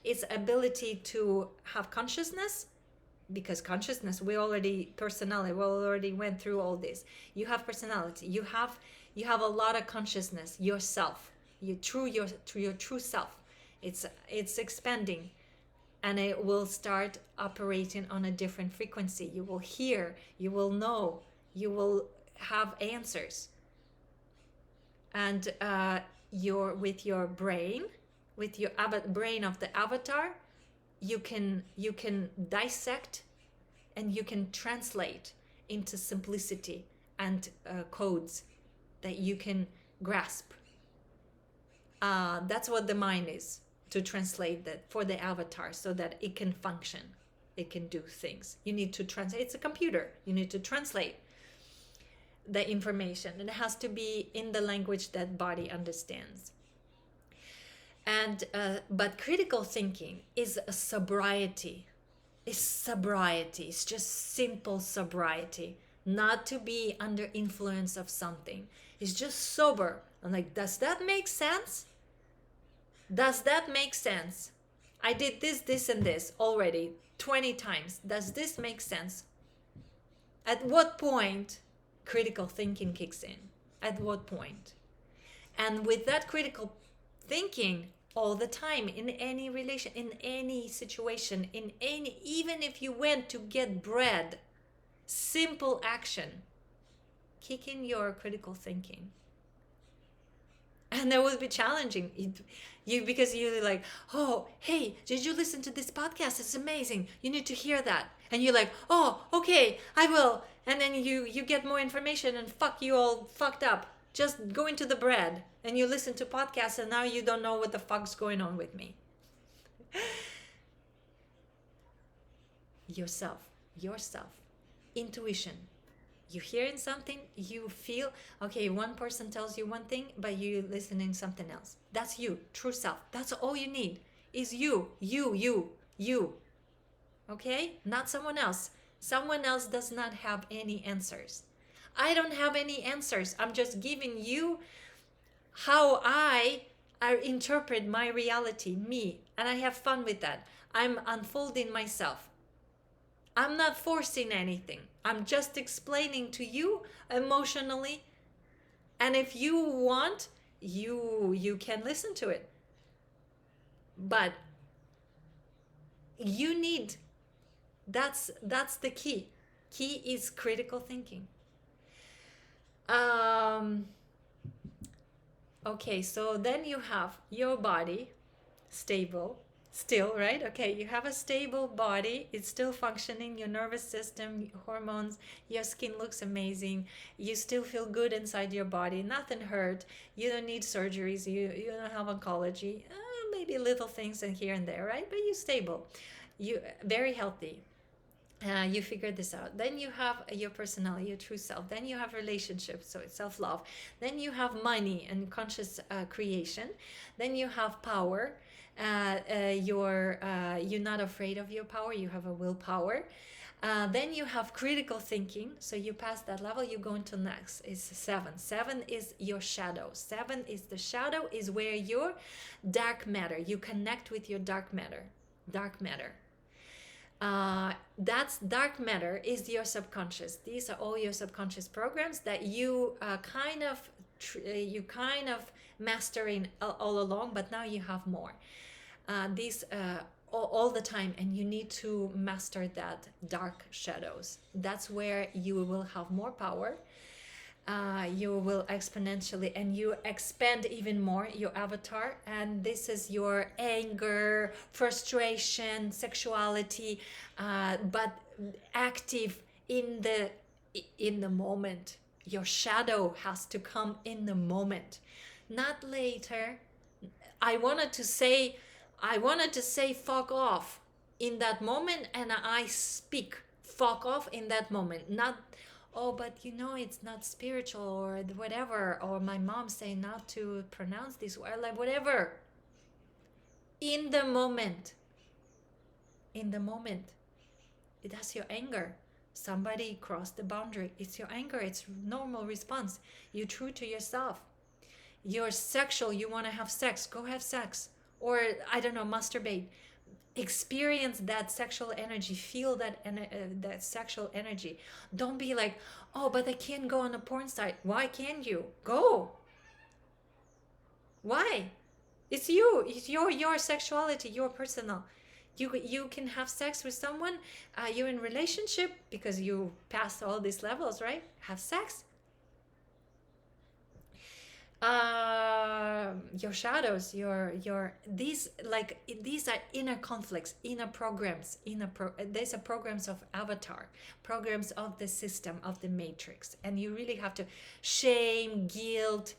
It's ability to have consciousness, because consciousness, we already went through all this. You have personality. You have a lot of consciousness. Yourself, your true self. It's expanding. And it will start operating on a different frequency. You will hear, you will know, you will have answers. And with your brain, with your brain of the avatar, you can dissect and you can translate into simplicity and codes that you can grasp. That's what the mind is, to translate that for the avatar so that it can function, it can do things. You need to translate. It's a computer. You need to translate the information, and it has to be in the language that body understands. And but critical thinking is a sobriety. It's just simple sobriety, not to be under influence of something. It's just sober. I'm like, does that make sense? Does that make sense? I did this, and this already 20 times. Does this make sense? At what point critical thinking kicks in? At what point? And with that critical thinking all the time, in any relation, in any situation, even if you went to get bread, simple action, kick in your critical thinking. And that would be challenging. Because you're like, oh, hey, did you listen to this podcast? It's amazing. You need to hear that. And you're like, oh, okay, I will. And then you get more information, and fuck, you all fucked up. Just go into the bread and you listen to podcasts, and now you don't know what the fuck's going on with me. Yourself, intuition. You're hearing something, you feel, okay, one person tells you one thing, but you're listening something else. That's you, true self. That's all you need, is you. Okay, not someone else. Someone else does not have any answers. I don't have any answers. I'm just giving you how I interpret my reality, me, and I have fun with that. I'm unfolding myself. I'm not forcing anything. I'm just explaining to you emotionally, and if you want, you can listen to it. But you need, that's the key. Key is critical thinking. Um okay, so then you have your body stable still, right? Okay, you have a stable body, it's still functioning, your nervous system, hormones, your skin looks amazing, you still feel good inside your body, nothing hurt, you don't need surgeries, you don't have oncology, maybe little things in here and there, right? But you're stable, you very healthy. You figure this out. Then you have your personality, your true self. Then you have relationships, so it's self-love. Then you have money and conscious creation. Then you have power. You're not afraid of your power. You have a willpower. Then you have critical thinking. So you pass that level, you go into next. It's seven. Seven is your shadow. Seven is the shadow, is where your dark matter. You connect with your dark matter. Dark matter. That's dark matter is your subconscious. These are all your subconscious programs that you you kind of mastering all along, but now you have more. These all the time, and you need to master that dark shadows. That's where you will have more power. You will exponentially, and you expand even more your avatar, and this is your anger, frustration, sexuality, but active in the moment. Your shadow has to come in the moment, not later. I wanted to say fuck off in that moment, and I speak fuck off in that moment, not oh, but it's not spiritual or whatever, or my mom saying not to pronounce this word, like whatever. In the moment, in the moment, that's your anger. Somebody crossed the boundary. It's your anger. It's normal response. You're true to yourself. You're sexual. You want to have sex. Go have sex. Or, I don't know, masturbate. Experience that sexual energy, feel that sexual energy. Don't be like, oh, but I can't go on a porn site. Why can't you go? Why? It's you, it's your sexuality, your personal. You can have sex with someone, you're in relationship because you passed all these levels, right? Have sex. Your shadows, your these are inner conflicts, inner programs, these are programs of avatar, programs of the system, of the matrix, and you really have to shame, guilt,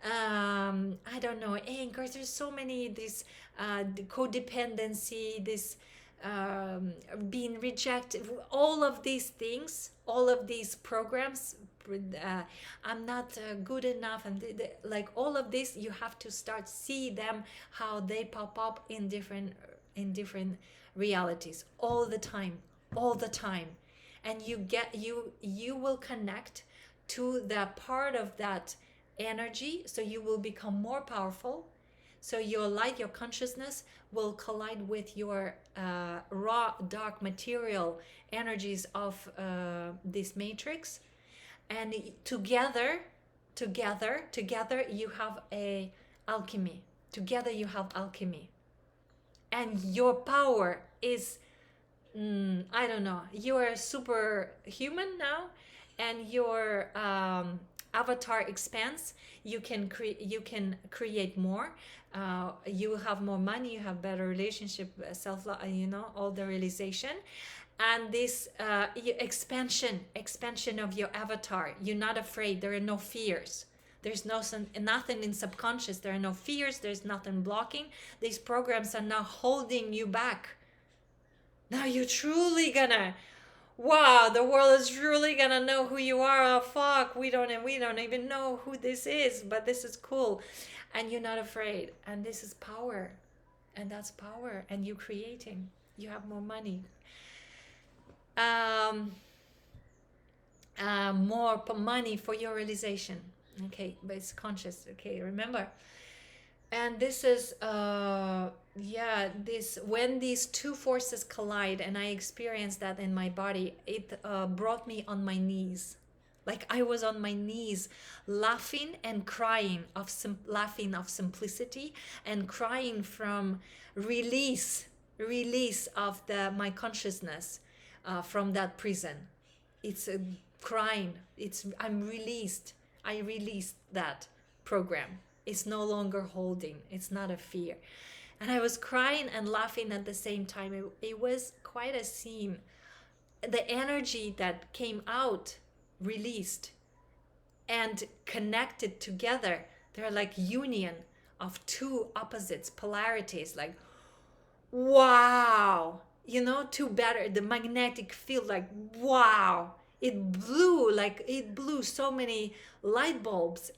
I don't know, anger. There's so many, this codependency, this being rejected, all of these things, all of these programs, uh, I'm not good enough, and like all of this, you have to start see them, how they pop up in different realities all the time, all the time, and you will connect to the part of that energy, so you will become more powerful. So your light, your consciousness will collide with your raw dark material energies of this matrix, and together you have a alchemy. Together you have alchemy, and your power is, I don't know, you're superhuman now, and your avatar expands. You can create more. You have more money. You have better relationship, self love. All the realization, and this expansion of your avatar. You're not afraid. There are no fears. There's nothing in subconscious. There are no fears. There's nothing blocking. These programs are now holding you back. Now you're truly gonna, wow, the world is really gonna know who you are. Oh fuck, we don't even know who this is, but this is cool, and you're not afraid, and this is power, and that's power, and you're creating. You have more money. um, more money for your realization. Okay, but it's conscious. Okay, remember. And this is yeah, this when these two forces collide, and I experienced that in my body, it brought me on my knees. Like I was on my knees, laughing and crying of laughing of simplicity, and crying from release of the my consciousness from that prison. It's a crying. It's I'm released. I released that program. It's no longer holding. It's not a fear. And I was crying and laughing at the same time. It was quite a scene. The energy that came out, released and connected together, they're like union of two opposites, polarities, like wow, two better, the magnetic field, like wow, it blew so many light bulbs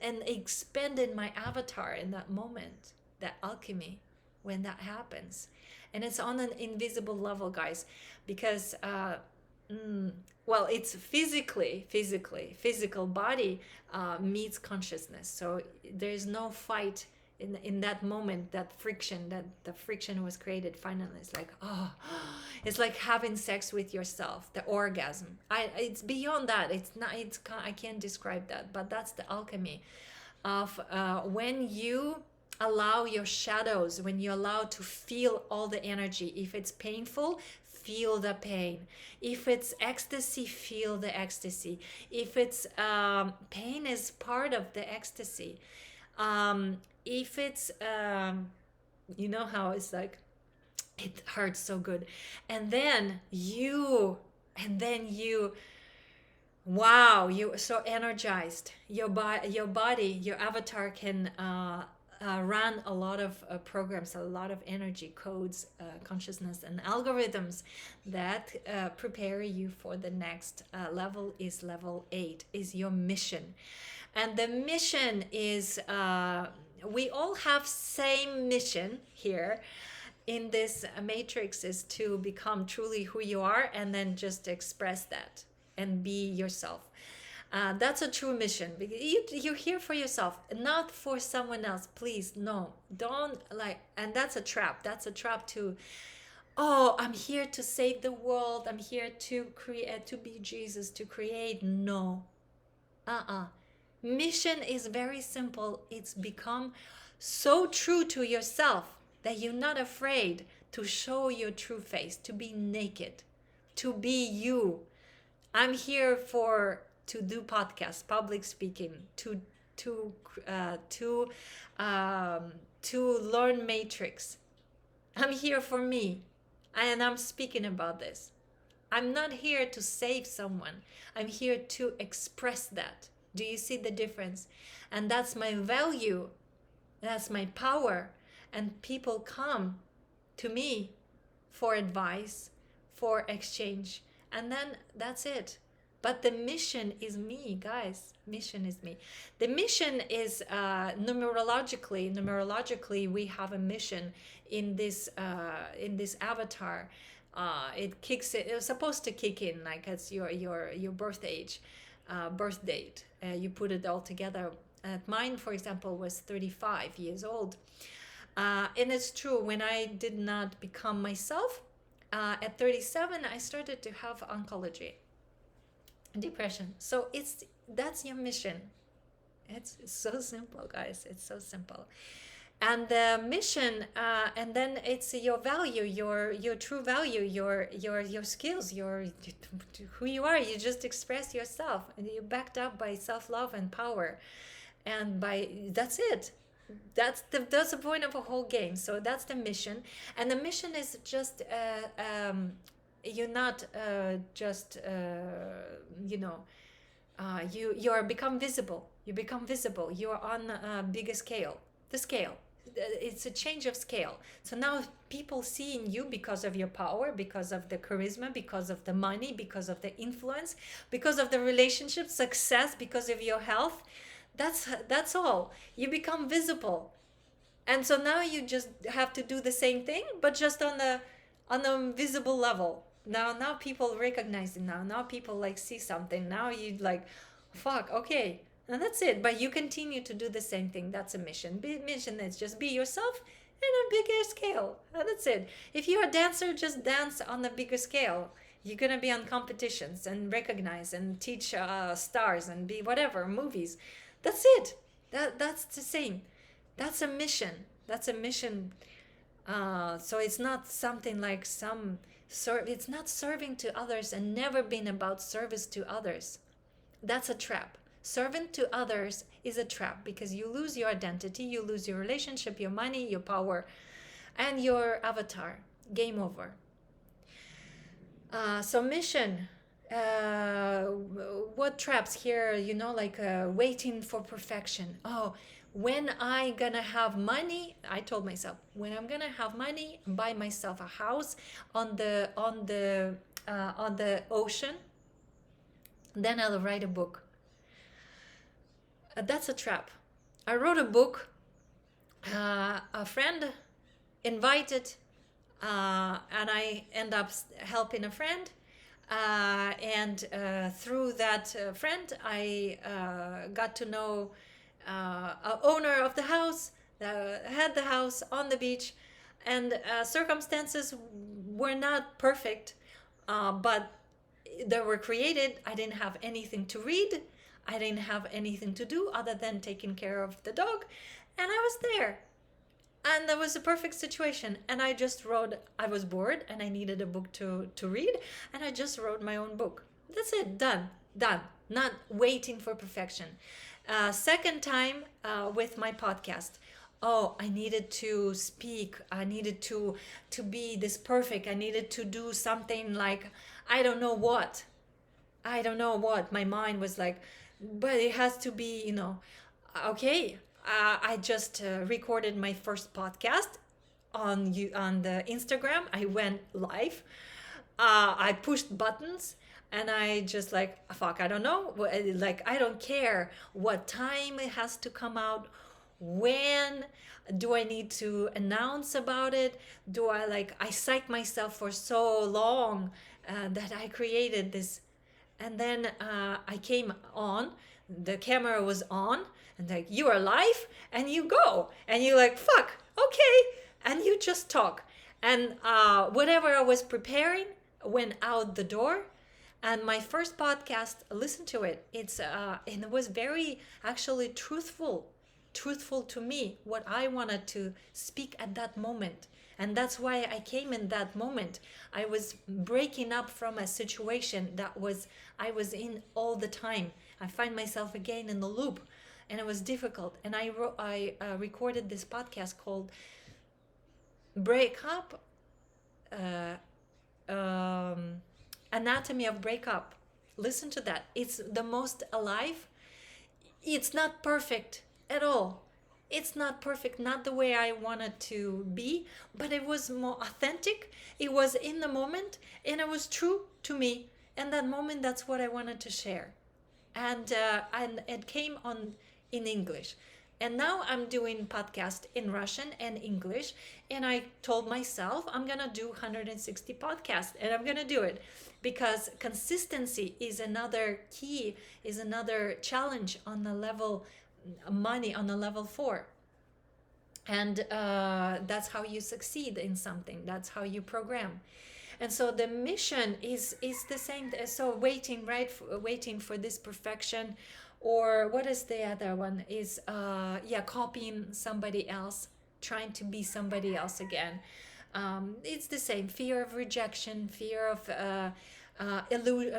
and expanded my avatar in that moment, that alchemy, when that happens. And it's on an invisible level, guys, because well, it's physical body meets consciousness. So there's no fight in that moment. That friction, that the friction was created finally. It's like, oh, it's like having sex with yourself, the orgasm. It's beyond that. It's not, I can't describe that, but that's the alchemy of when you allow your shadows, when you allow to feel all the energy. If it's painful, feel the pain. If it's ecstasy, feel the ecstasy. If it's pain is part of the ecstasy. If it's you know how it's like, it hurts so good, and then you wow, you're so energized. Your body, your avatar can run a lot of programs, a lot of energy codes, consciousness, and algorithms that prepare you for the next level. Is level 8, is your mission. And the mission is we all have same mission here in this matrix, is to become truly who you are, and then just express that and be yourself. That's a true mission. You're here for yourself, not for someone else. Please, no, don't like. And that's a trap. That's a trap to, oh, I'm here to save the world. I'm here to create, to be Jesus, to create. No, mission is very simple. It's become so true to yourself that you're not afraid to show your true face, to be naked, to be you. I'm here for to do podcasts, public speaking, to learn matrix. I'm here for me, and I'm speaking about this. I'm not here to save someone. I'm here to express that. Do you see the difference? And that's my value. That's my power. And people come to me for advice, for exchange. And then that's it. But the mission is me, guys. Mission is me. The mission is numerologically we have a mission in this avatar. It was supposed to kick in like it's your birth age, birth date. You put it all together. Mine, for example, was 35 years old. And it's true, when I did not become myself, at 37, I started to have oncology, depression. So that's your mission. It's so simple, guys. It's so simple. And the mission, and then it's your value, your true value, your skills, your who you are. You just express yourself, and you're backed up by self-love and power, and by that's it. That's the point of a whole game. So that's the mission. And the mission is just you're not just you are become visible. You become visible. You're on a bigger scale. The scale, it's a change of scale. So now people seeing you because of your power, because of the charisma, because of the money, because of the influence, because of the relationship success, because of your health. That's all. You become visible. And so now you just have to do the same thing, but just on a visible level. Now people recognize it. Now people like see something. Now you like, fuck, okay, and that's it. But you continue to do the same thing. That's a mission. Mission is just be yourself in a bigger scale, and that's it. If you're a dancer, just dance on a bigger scale. You're gonna be on competitions and recognize and teach stars and be whatever movies. That's it. That's the same. That's a mission. That's a mission. So it's not something like some serve. It's not serving to others and never been about service to others. That's a trap. Serving to others is a trap because you lose your identity, you lose your relationship, your money, your power, and your avatar. Game over. So mission. Uh, what traps here? Like waiting for perfection. Oh, when I gonna have money? I told myself when I'm gonna have money, buy myself a house on the ocean, then I'll write a book. That's a trap. I wrote a book. A friend invited, and I end up helping a friend. And through that friend, I got to know a owner of the house, had the house on the beach, and circumstances were not perfect, but they were created. I didn't have anything to read. I didn't have anything to do other than taking care of the dog, and I was there. And that was a perfect situation. And I just wrote, I was bored and I needed a book to read, and I just wrote my own book. That's it, done. Not waiting for perfection. Second time with my podcast. Oh, I needed to speak. I needed to be this perfect. I needed to do something like, I don't know what. My mind was like, but it has to be, okay. I just recorded my first podcast on the Instagram. I went live. I pushed buttons, and I just like, fuck, I don't know. Like, I don't care what time it has to come out. When do I need to announce about it? Do I I psych myself for so long that I created this, and then I came on. The camera was on, and like, you are live, and you go, and you like, fuck, okay, and you just talk, and whatever I was preparing went out the door. And my first podcast, listen to it. And it was very actually truthful to me, what I wanted to speak at that moment. And that's why I came in that moment. I was breaking up from a situation I was in all the time. I find myself again in the loop, and it was difficult. And I recorded this podcast called Break Up, Anatomy of Breakup. Listen to that. It's the most alive. It's not perfect at all. It's not perfect, not the way I wanted to be, but it was more authentic. It was in the moment, and it was true to me. And that moment, that's what I wanted to share. And it came on in English. And now I'm doing podcast in Russian and English. And I told myself I'm going to do 160 podcasts, and I'm going to do it because consistency is another key, is another challenge on the level money on the level 4. And that's how you succeed in something. That's how you program. And so the mission is the same. So waiting for this perfection, or what is the other one? Is copying somebody else, trying to be somebody else again. It's the same. Fear of rejection, fear of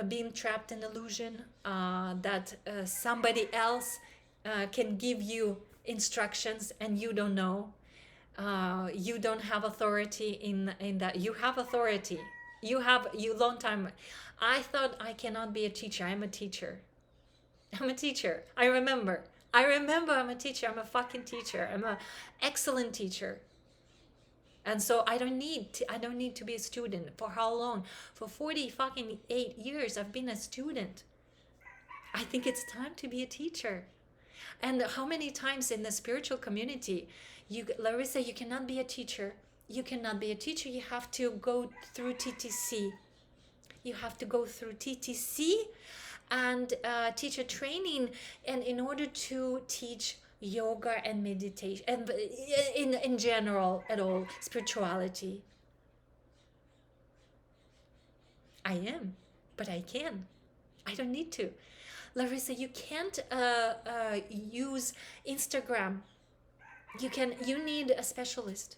being trapped in illusion, that somebody else can give you instructions and you don't know. You don't have authority in that. You have authority. You long time. I thought I cannot be a teacher. I'm a teacher. I remember I'm a teacher. I'm a fucking teacher. I'm an excellent teacher. And so I don't need to be a student. For how long? For 40 fucking 8 years I've been a student. I think it's time to be a teacher. And how many times in the spiritual community, Larissa, you cannot be a teacher. You cannot be a teacher. You have to go through TTC. you have to go through TTC and teacher training, and in order to teach yoga and meditation and in general at all spirituality. I am, but I can. I don't need to. Larissa, you can't use Instagram. You need a specialist.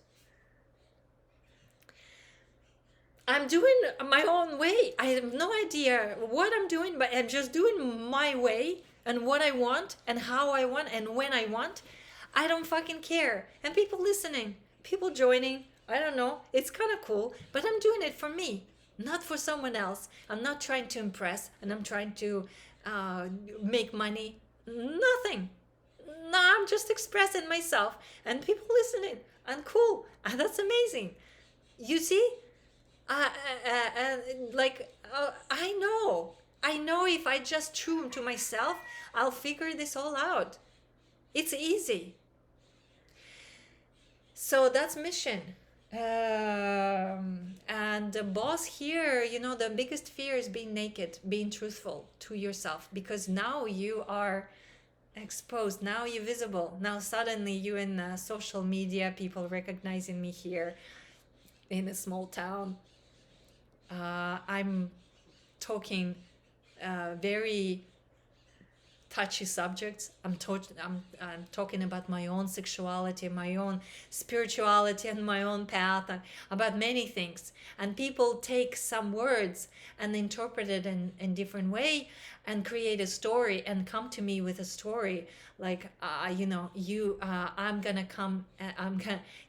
I'm doing my own way. I have no idea what I'm doing, but I'm just doing my way and what I want and how I want and when I want. I don't fucking care. And people listening, people joining, I don't know. It's kind of cool, but I'm doing it for me, not for someone else. I'm not trying to impress and I'm trying to uh, make money. Nothing. No, I'm just expressing myself and people listening. And cool. And that's amazing. You see? uh, like I know if I just true to myself, I'll figure this all out. It's easy. So that's mission. And the boss here, the biggest fear is being naked, being truthful to yourself, because now you are exposed, now you're visible, now suddenly you in social media, people recognizing me here in a small town. I'm talking very touchy subjects. I'm talking about my own sexuality, my own spirituality, and my own path, and about many things. And people take some words and interpret it in different way and create a story and come to me with a story like, I'm gonna come.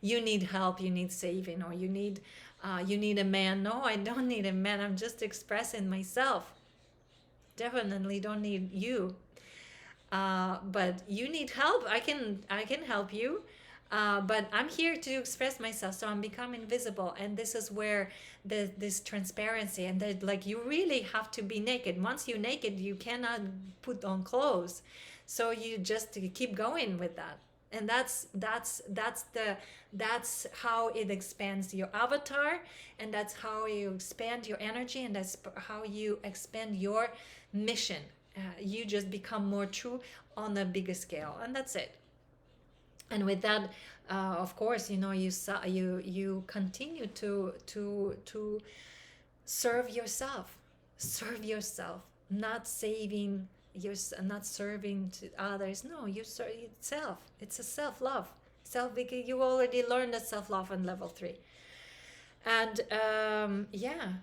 You need help. You need saving, or you need a man. No, I don't need a man. I'm just expressing myself. Definitely don't need you. But you need help. I can help you. But I'm here to express myself, so I'm becoming visible, and this is where this transparency and that, like, you really have to be naked. Once you're naked, you cannot put on clothes, so you just keep going with that. And that's how it expands your avatar, and that's how you expand your energy, and that's how you expand your mission. You just become more true on a bigger scale, and that's it. And with that, of course, you continue to serve yourself, not saving your, not serving to others. No, you serve yourself. It's a self-love, because you already learned that self-love on level 3. And yeah.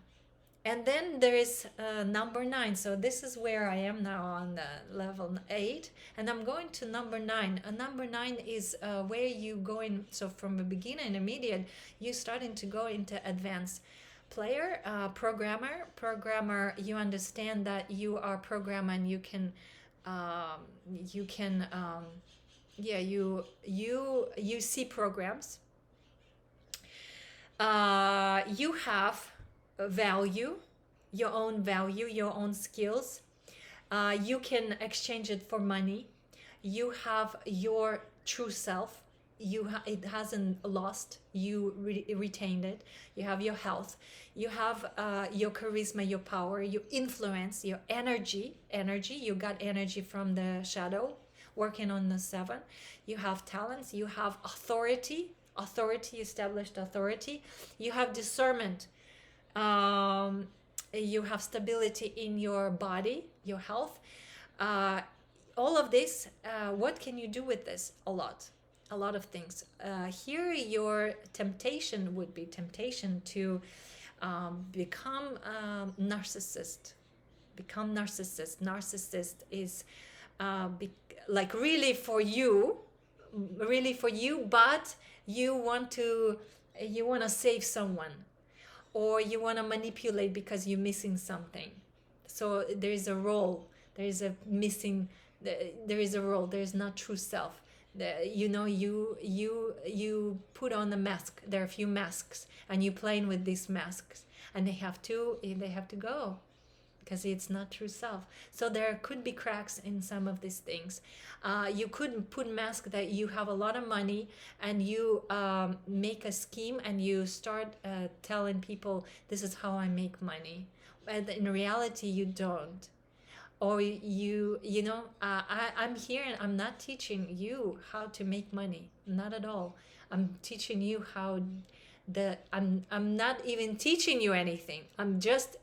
And then there is number 9. So this is where I am now on level 8. And I'm going to number 9. Number 9 is where you going. So from a beginner, intermediate, you starting to go into advanced player, programmer. You understand that you are programmer, and you see programs. You have value, your own skills. You can exchange it for money. You have your true self. It hasn't lost. You retained it. You have your health. You have your charisma, your power, your influence, your energy. You got energy from the shadow, working on the 7. You have talents. You have authority, established authority. You have discernment. You have stability in your body, your health. All of this, what can you do with this? A lot of things. Here your temptation would be to become narcissist. Narcissist is like really for you, but you want to save someone, or you want to manipulate because you're missing something. So there is a role, there is a missing, there is a role, there is not true self. You put on a mask. There are a few masks, and you're playing with these masks, and they have to go, because it's not true self. So there could be cracks in some of these things. You could put mask that you have a lot of money, and you make a scheme, and you start telling people, this is how I make money. but in reality you don't. Or I'm here and I'm not teaching you how to make money, not at all. I'm teaching you how I'm not even teaching you anything. I'm just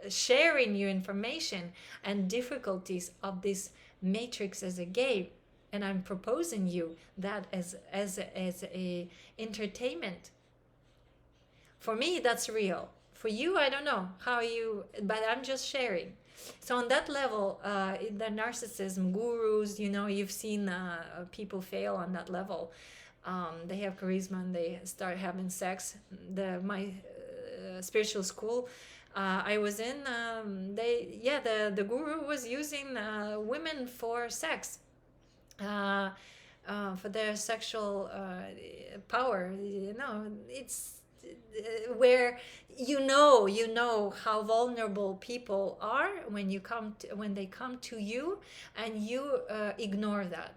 sharing you information and difficulties of this matrix as a game, and I'm proposing you that as a entertainment. For me, that's real. For you, I don't know how you, but I'm just sharing. So on that level, in the narcissism gurus, you've seen people fail on that level. They have charisma and they start having sex. My spiritual school I was in, the guru was using women for sex. For their sexual power. It's where how vulnerable people are when they come to you, and you ignore that.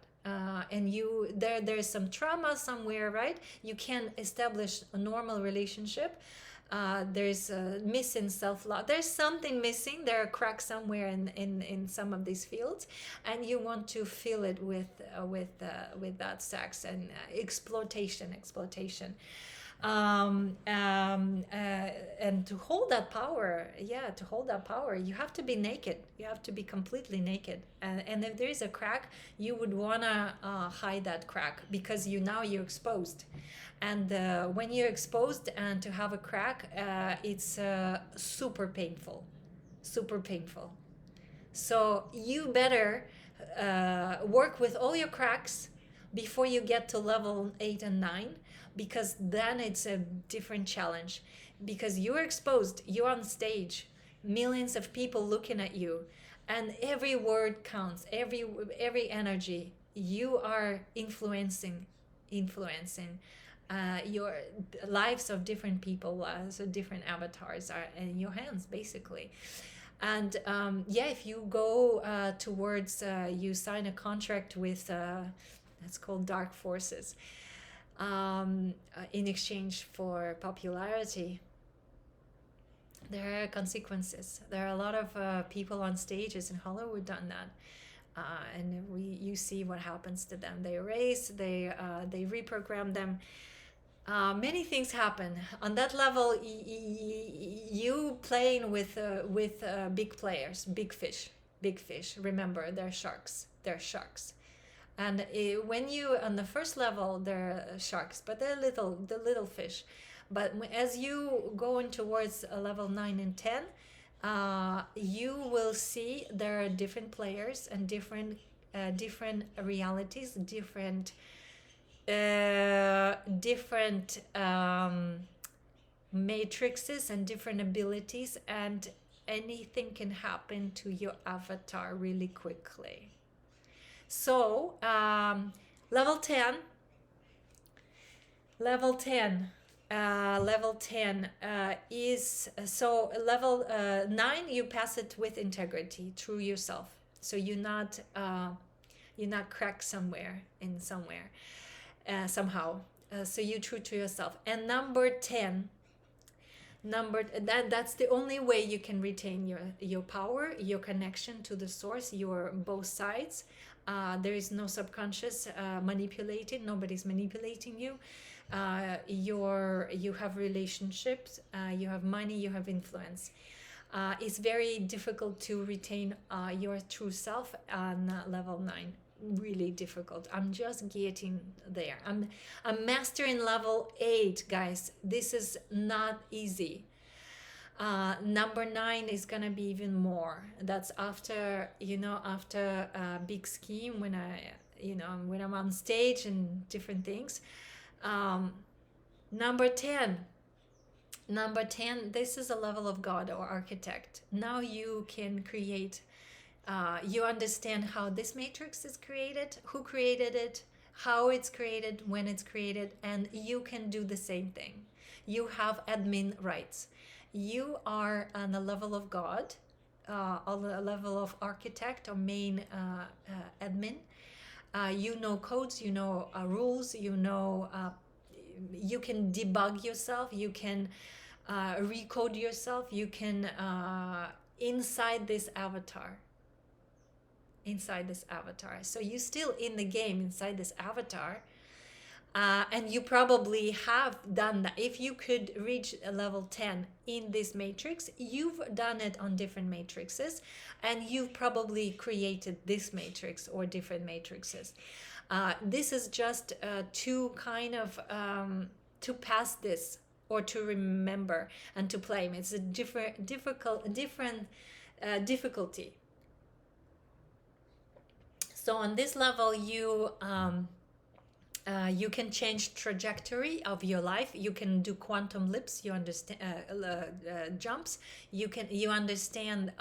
And there's some trauma somewhere, right? You can't establish a normal relationship. There's missing self-love. There's something missing. There are cracks somewhere in some of these fields, and you want to fill it with that sex and exploitation. And to hold that power, you have to be naked. You have to be completely naked. And if there is a crack, you would wanna hide that crack, because you're exposed. And when you're exposed and to have a crack, it's super painful, super painful. So you better work with all your cracks before you get to level 8 and 9, because then it's a different challenge, because you're exposed, you're on stage, millions of people looking at you, and every word counts, every energy. You are influencing your lives of different people. So different avatars are in your hands, basically. And if you go towards you sign a contract with that's called dark forces, in exchange for popularity, there are consequences. There are a lot of people on stages in Hollywood done that. And you see what happens to them. They erase, they reprogram them. Many things happen on that level. You playing with big players, big fish. Remember, they're sharks. And when you on the first level, they're sharks, but they're the little fish. But as you go in towards level 9 and 10, you will see there are different players and different realities, different matrices and different abilities, and anything can happen to your avatar really quickly. So level 10 is, so level 9, you pass it with integrity through yourself. So you're not cracked somewhere somehow. So you're true to yourself. And number 10, that's the only way you can retain your power, your connection to the source, your both sides. There is no subconscious manipulating. Nobody's manipulating you. You have relationships, you have money, you have influence. It's very difficult to retain your true self on level 9. Really difficult. I'm just getting there. I'm mastering level 8, guys. This is not easy. Number 9 is gonna be even more. That's after a big scheme, when I'm on stage and different things. Number 10, this is a level of God or architect. Now you can create, you understand how this matrix is created, who created it, how it's created, when it's created, and you can do the same thing. You have admin rights. You are on the level of God, on the level of architect or main admin. You know codes, you know rules, you can debug yourself, you can recode yourself. You can inside this avatar, inside this avatar. So you still in the game inside this avatar. And you probably have done that. If you could reach a level 10 in this matrix, you've done it on different matrices, and you've probably created this matrix or different matrices. This is just to kind of to pass this or to remember and to play. It's a different difficulty. So on this level, you can change trajectory of your life. You can do quantum leaps. You understand jumps. You understand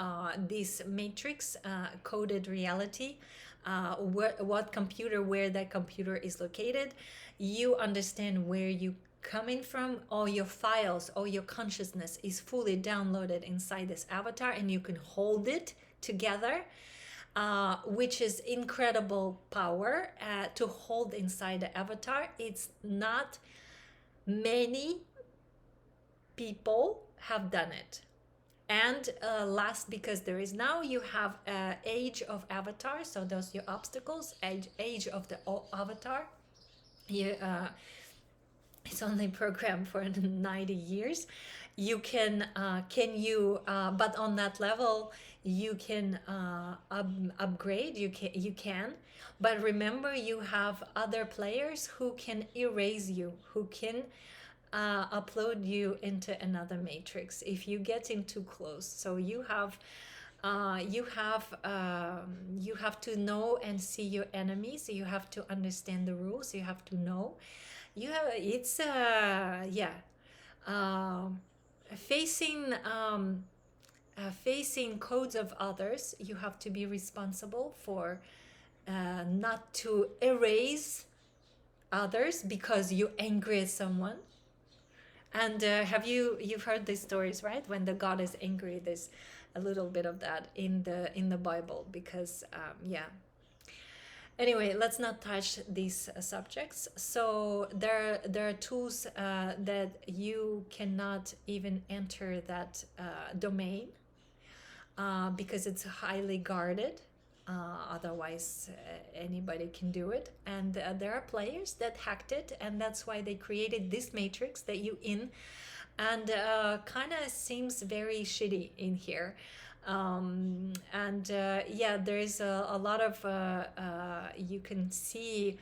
this matrix coded reality. What computer, where that computer is located. You understand where you coming from. All your files, all your consciousness is fully downloaded inside this avatar, and you can hold it together, which is incredible power to hold inside the avatar. It's not many people have done it. And last, because there is now, you have age of avatar. So those are your obstacles, age of the avatar. It's only programmed for 90 years. You can but on that level, you can upgrade. You can, but remember, you have other players who can erase you, who can upload you into another matrix if you get in too close. So you have to know and see your enemies. You have to understand the rules. You have to know. Facing facing codes of others. You have to be responsible for not to erase others because you angry at someone. And you've heard these stories, right? When the God is angry, there's a little bit of that in the Bible, because Anyway, let's not touch these subjects. So there are tools that you cannot even enter that domain because it's highly guarded. Otherwise, anybody can do it. And there are players that hacked it, and that's why they created this matrix that you in. And kind of seems very shitty in here. There's a lot of you can see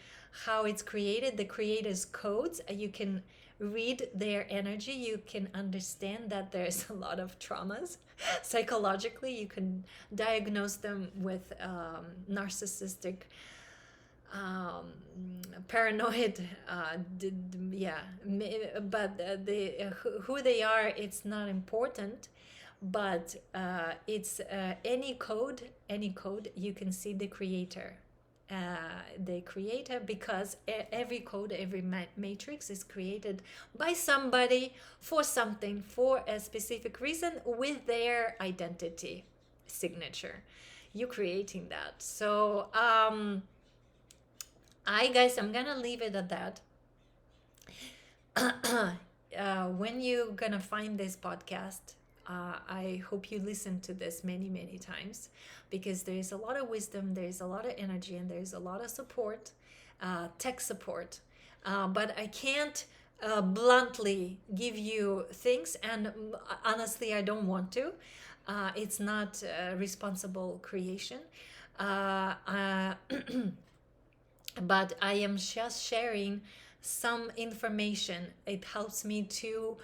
how it's created, the creators codes. You can read their energy. You can understand that there's a lot of traumas psychologically. You can diagnose them with narcissistic, paranoid, but who they are, it's not important. But it's any code you can see the creator, because every code, every matrix is created by somebody for something, for a specific reason, with their identity signature. You creating that. So I'm gonna leave it at that. When you're gonna find this podcast, I hope you listen to this many, many times, because there is a lot of wisdom, there is a lot of energy, and there is a lot of support, tech support. But I can't bluntly give you things, and honestly, I don't want to. It's not responsible creation. But I am just sharing some information. It helps me to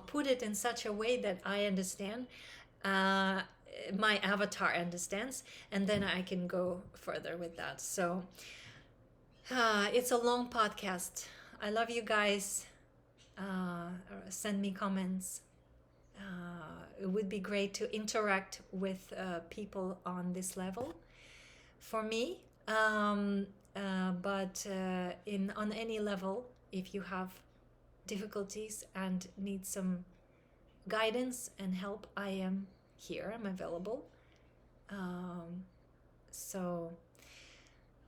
put it in such a way that I understand, my avatar understands, and then I can go further with that. So it's a long podcast. I love you guys. Send me comments. It would be great to interact with people on this level for me. But on any level, if you have difficulties and need some guidance and help, I am here. I'm available. So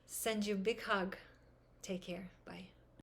send you a big hug. Take care. Bye.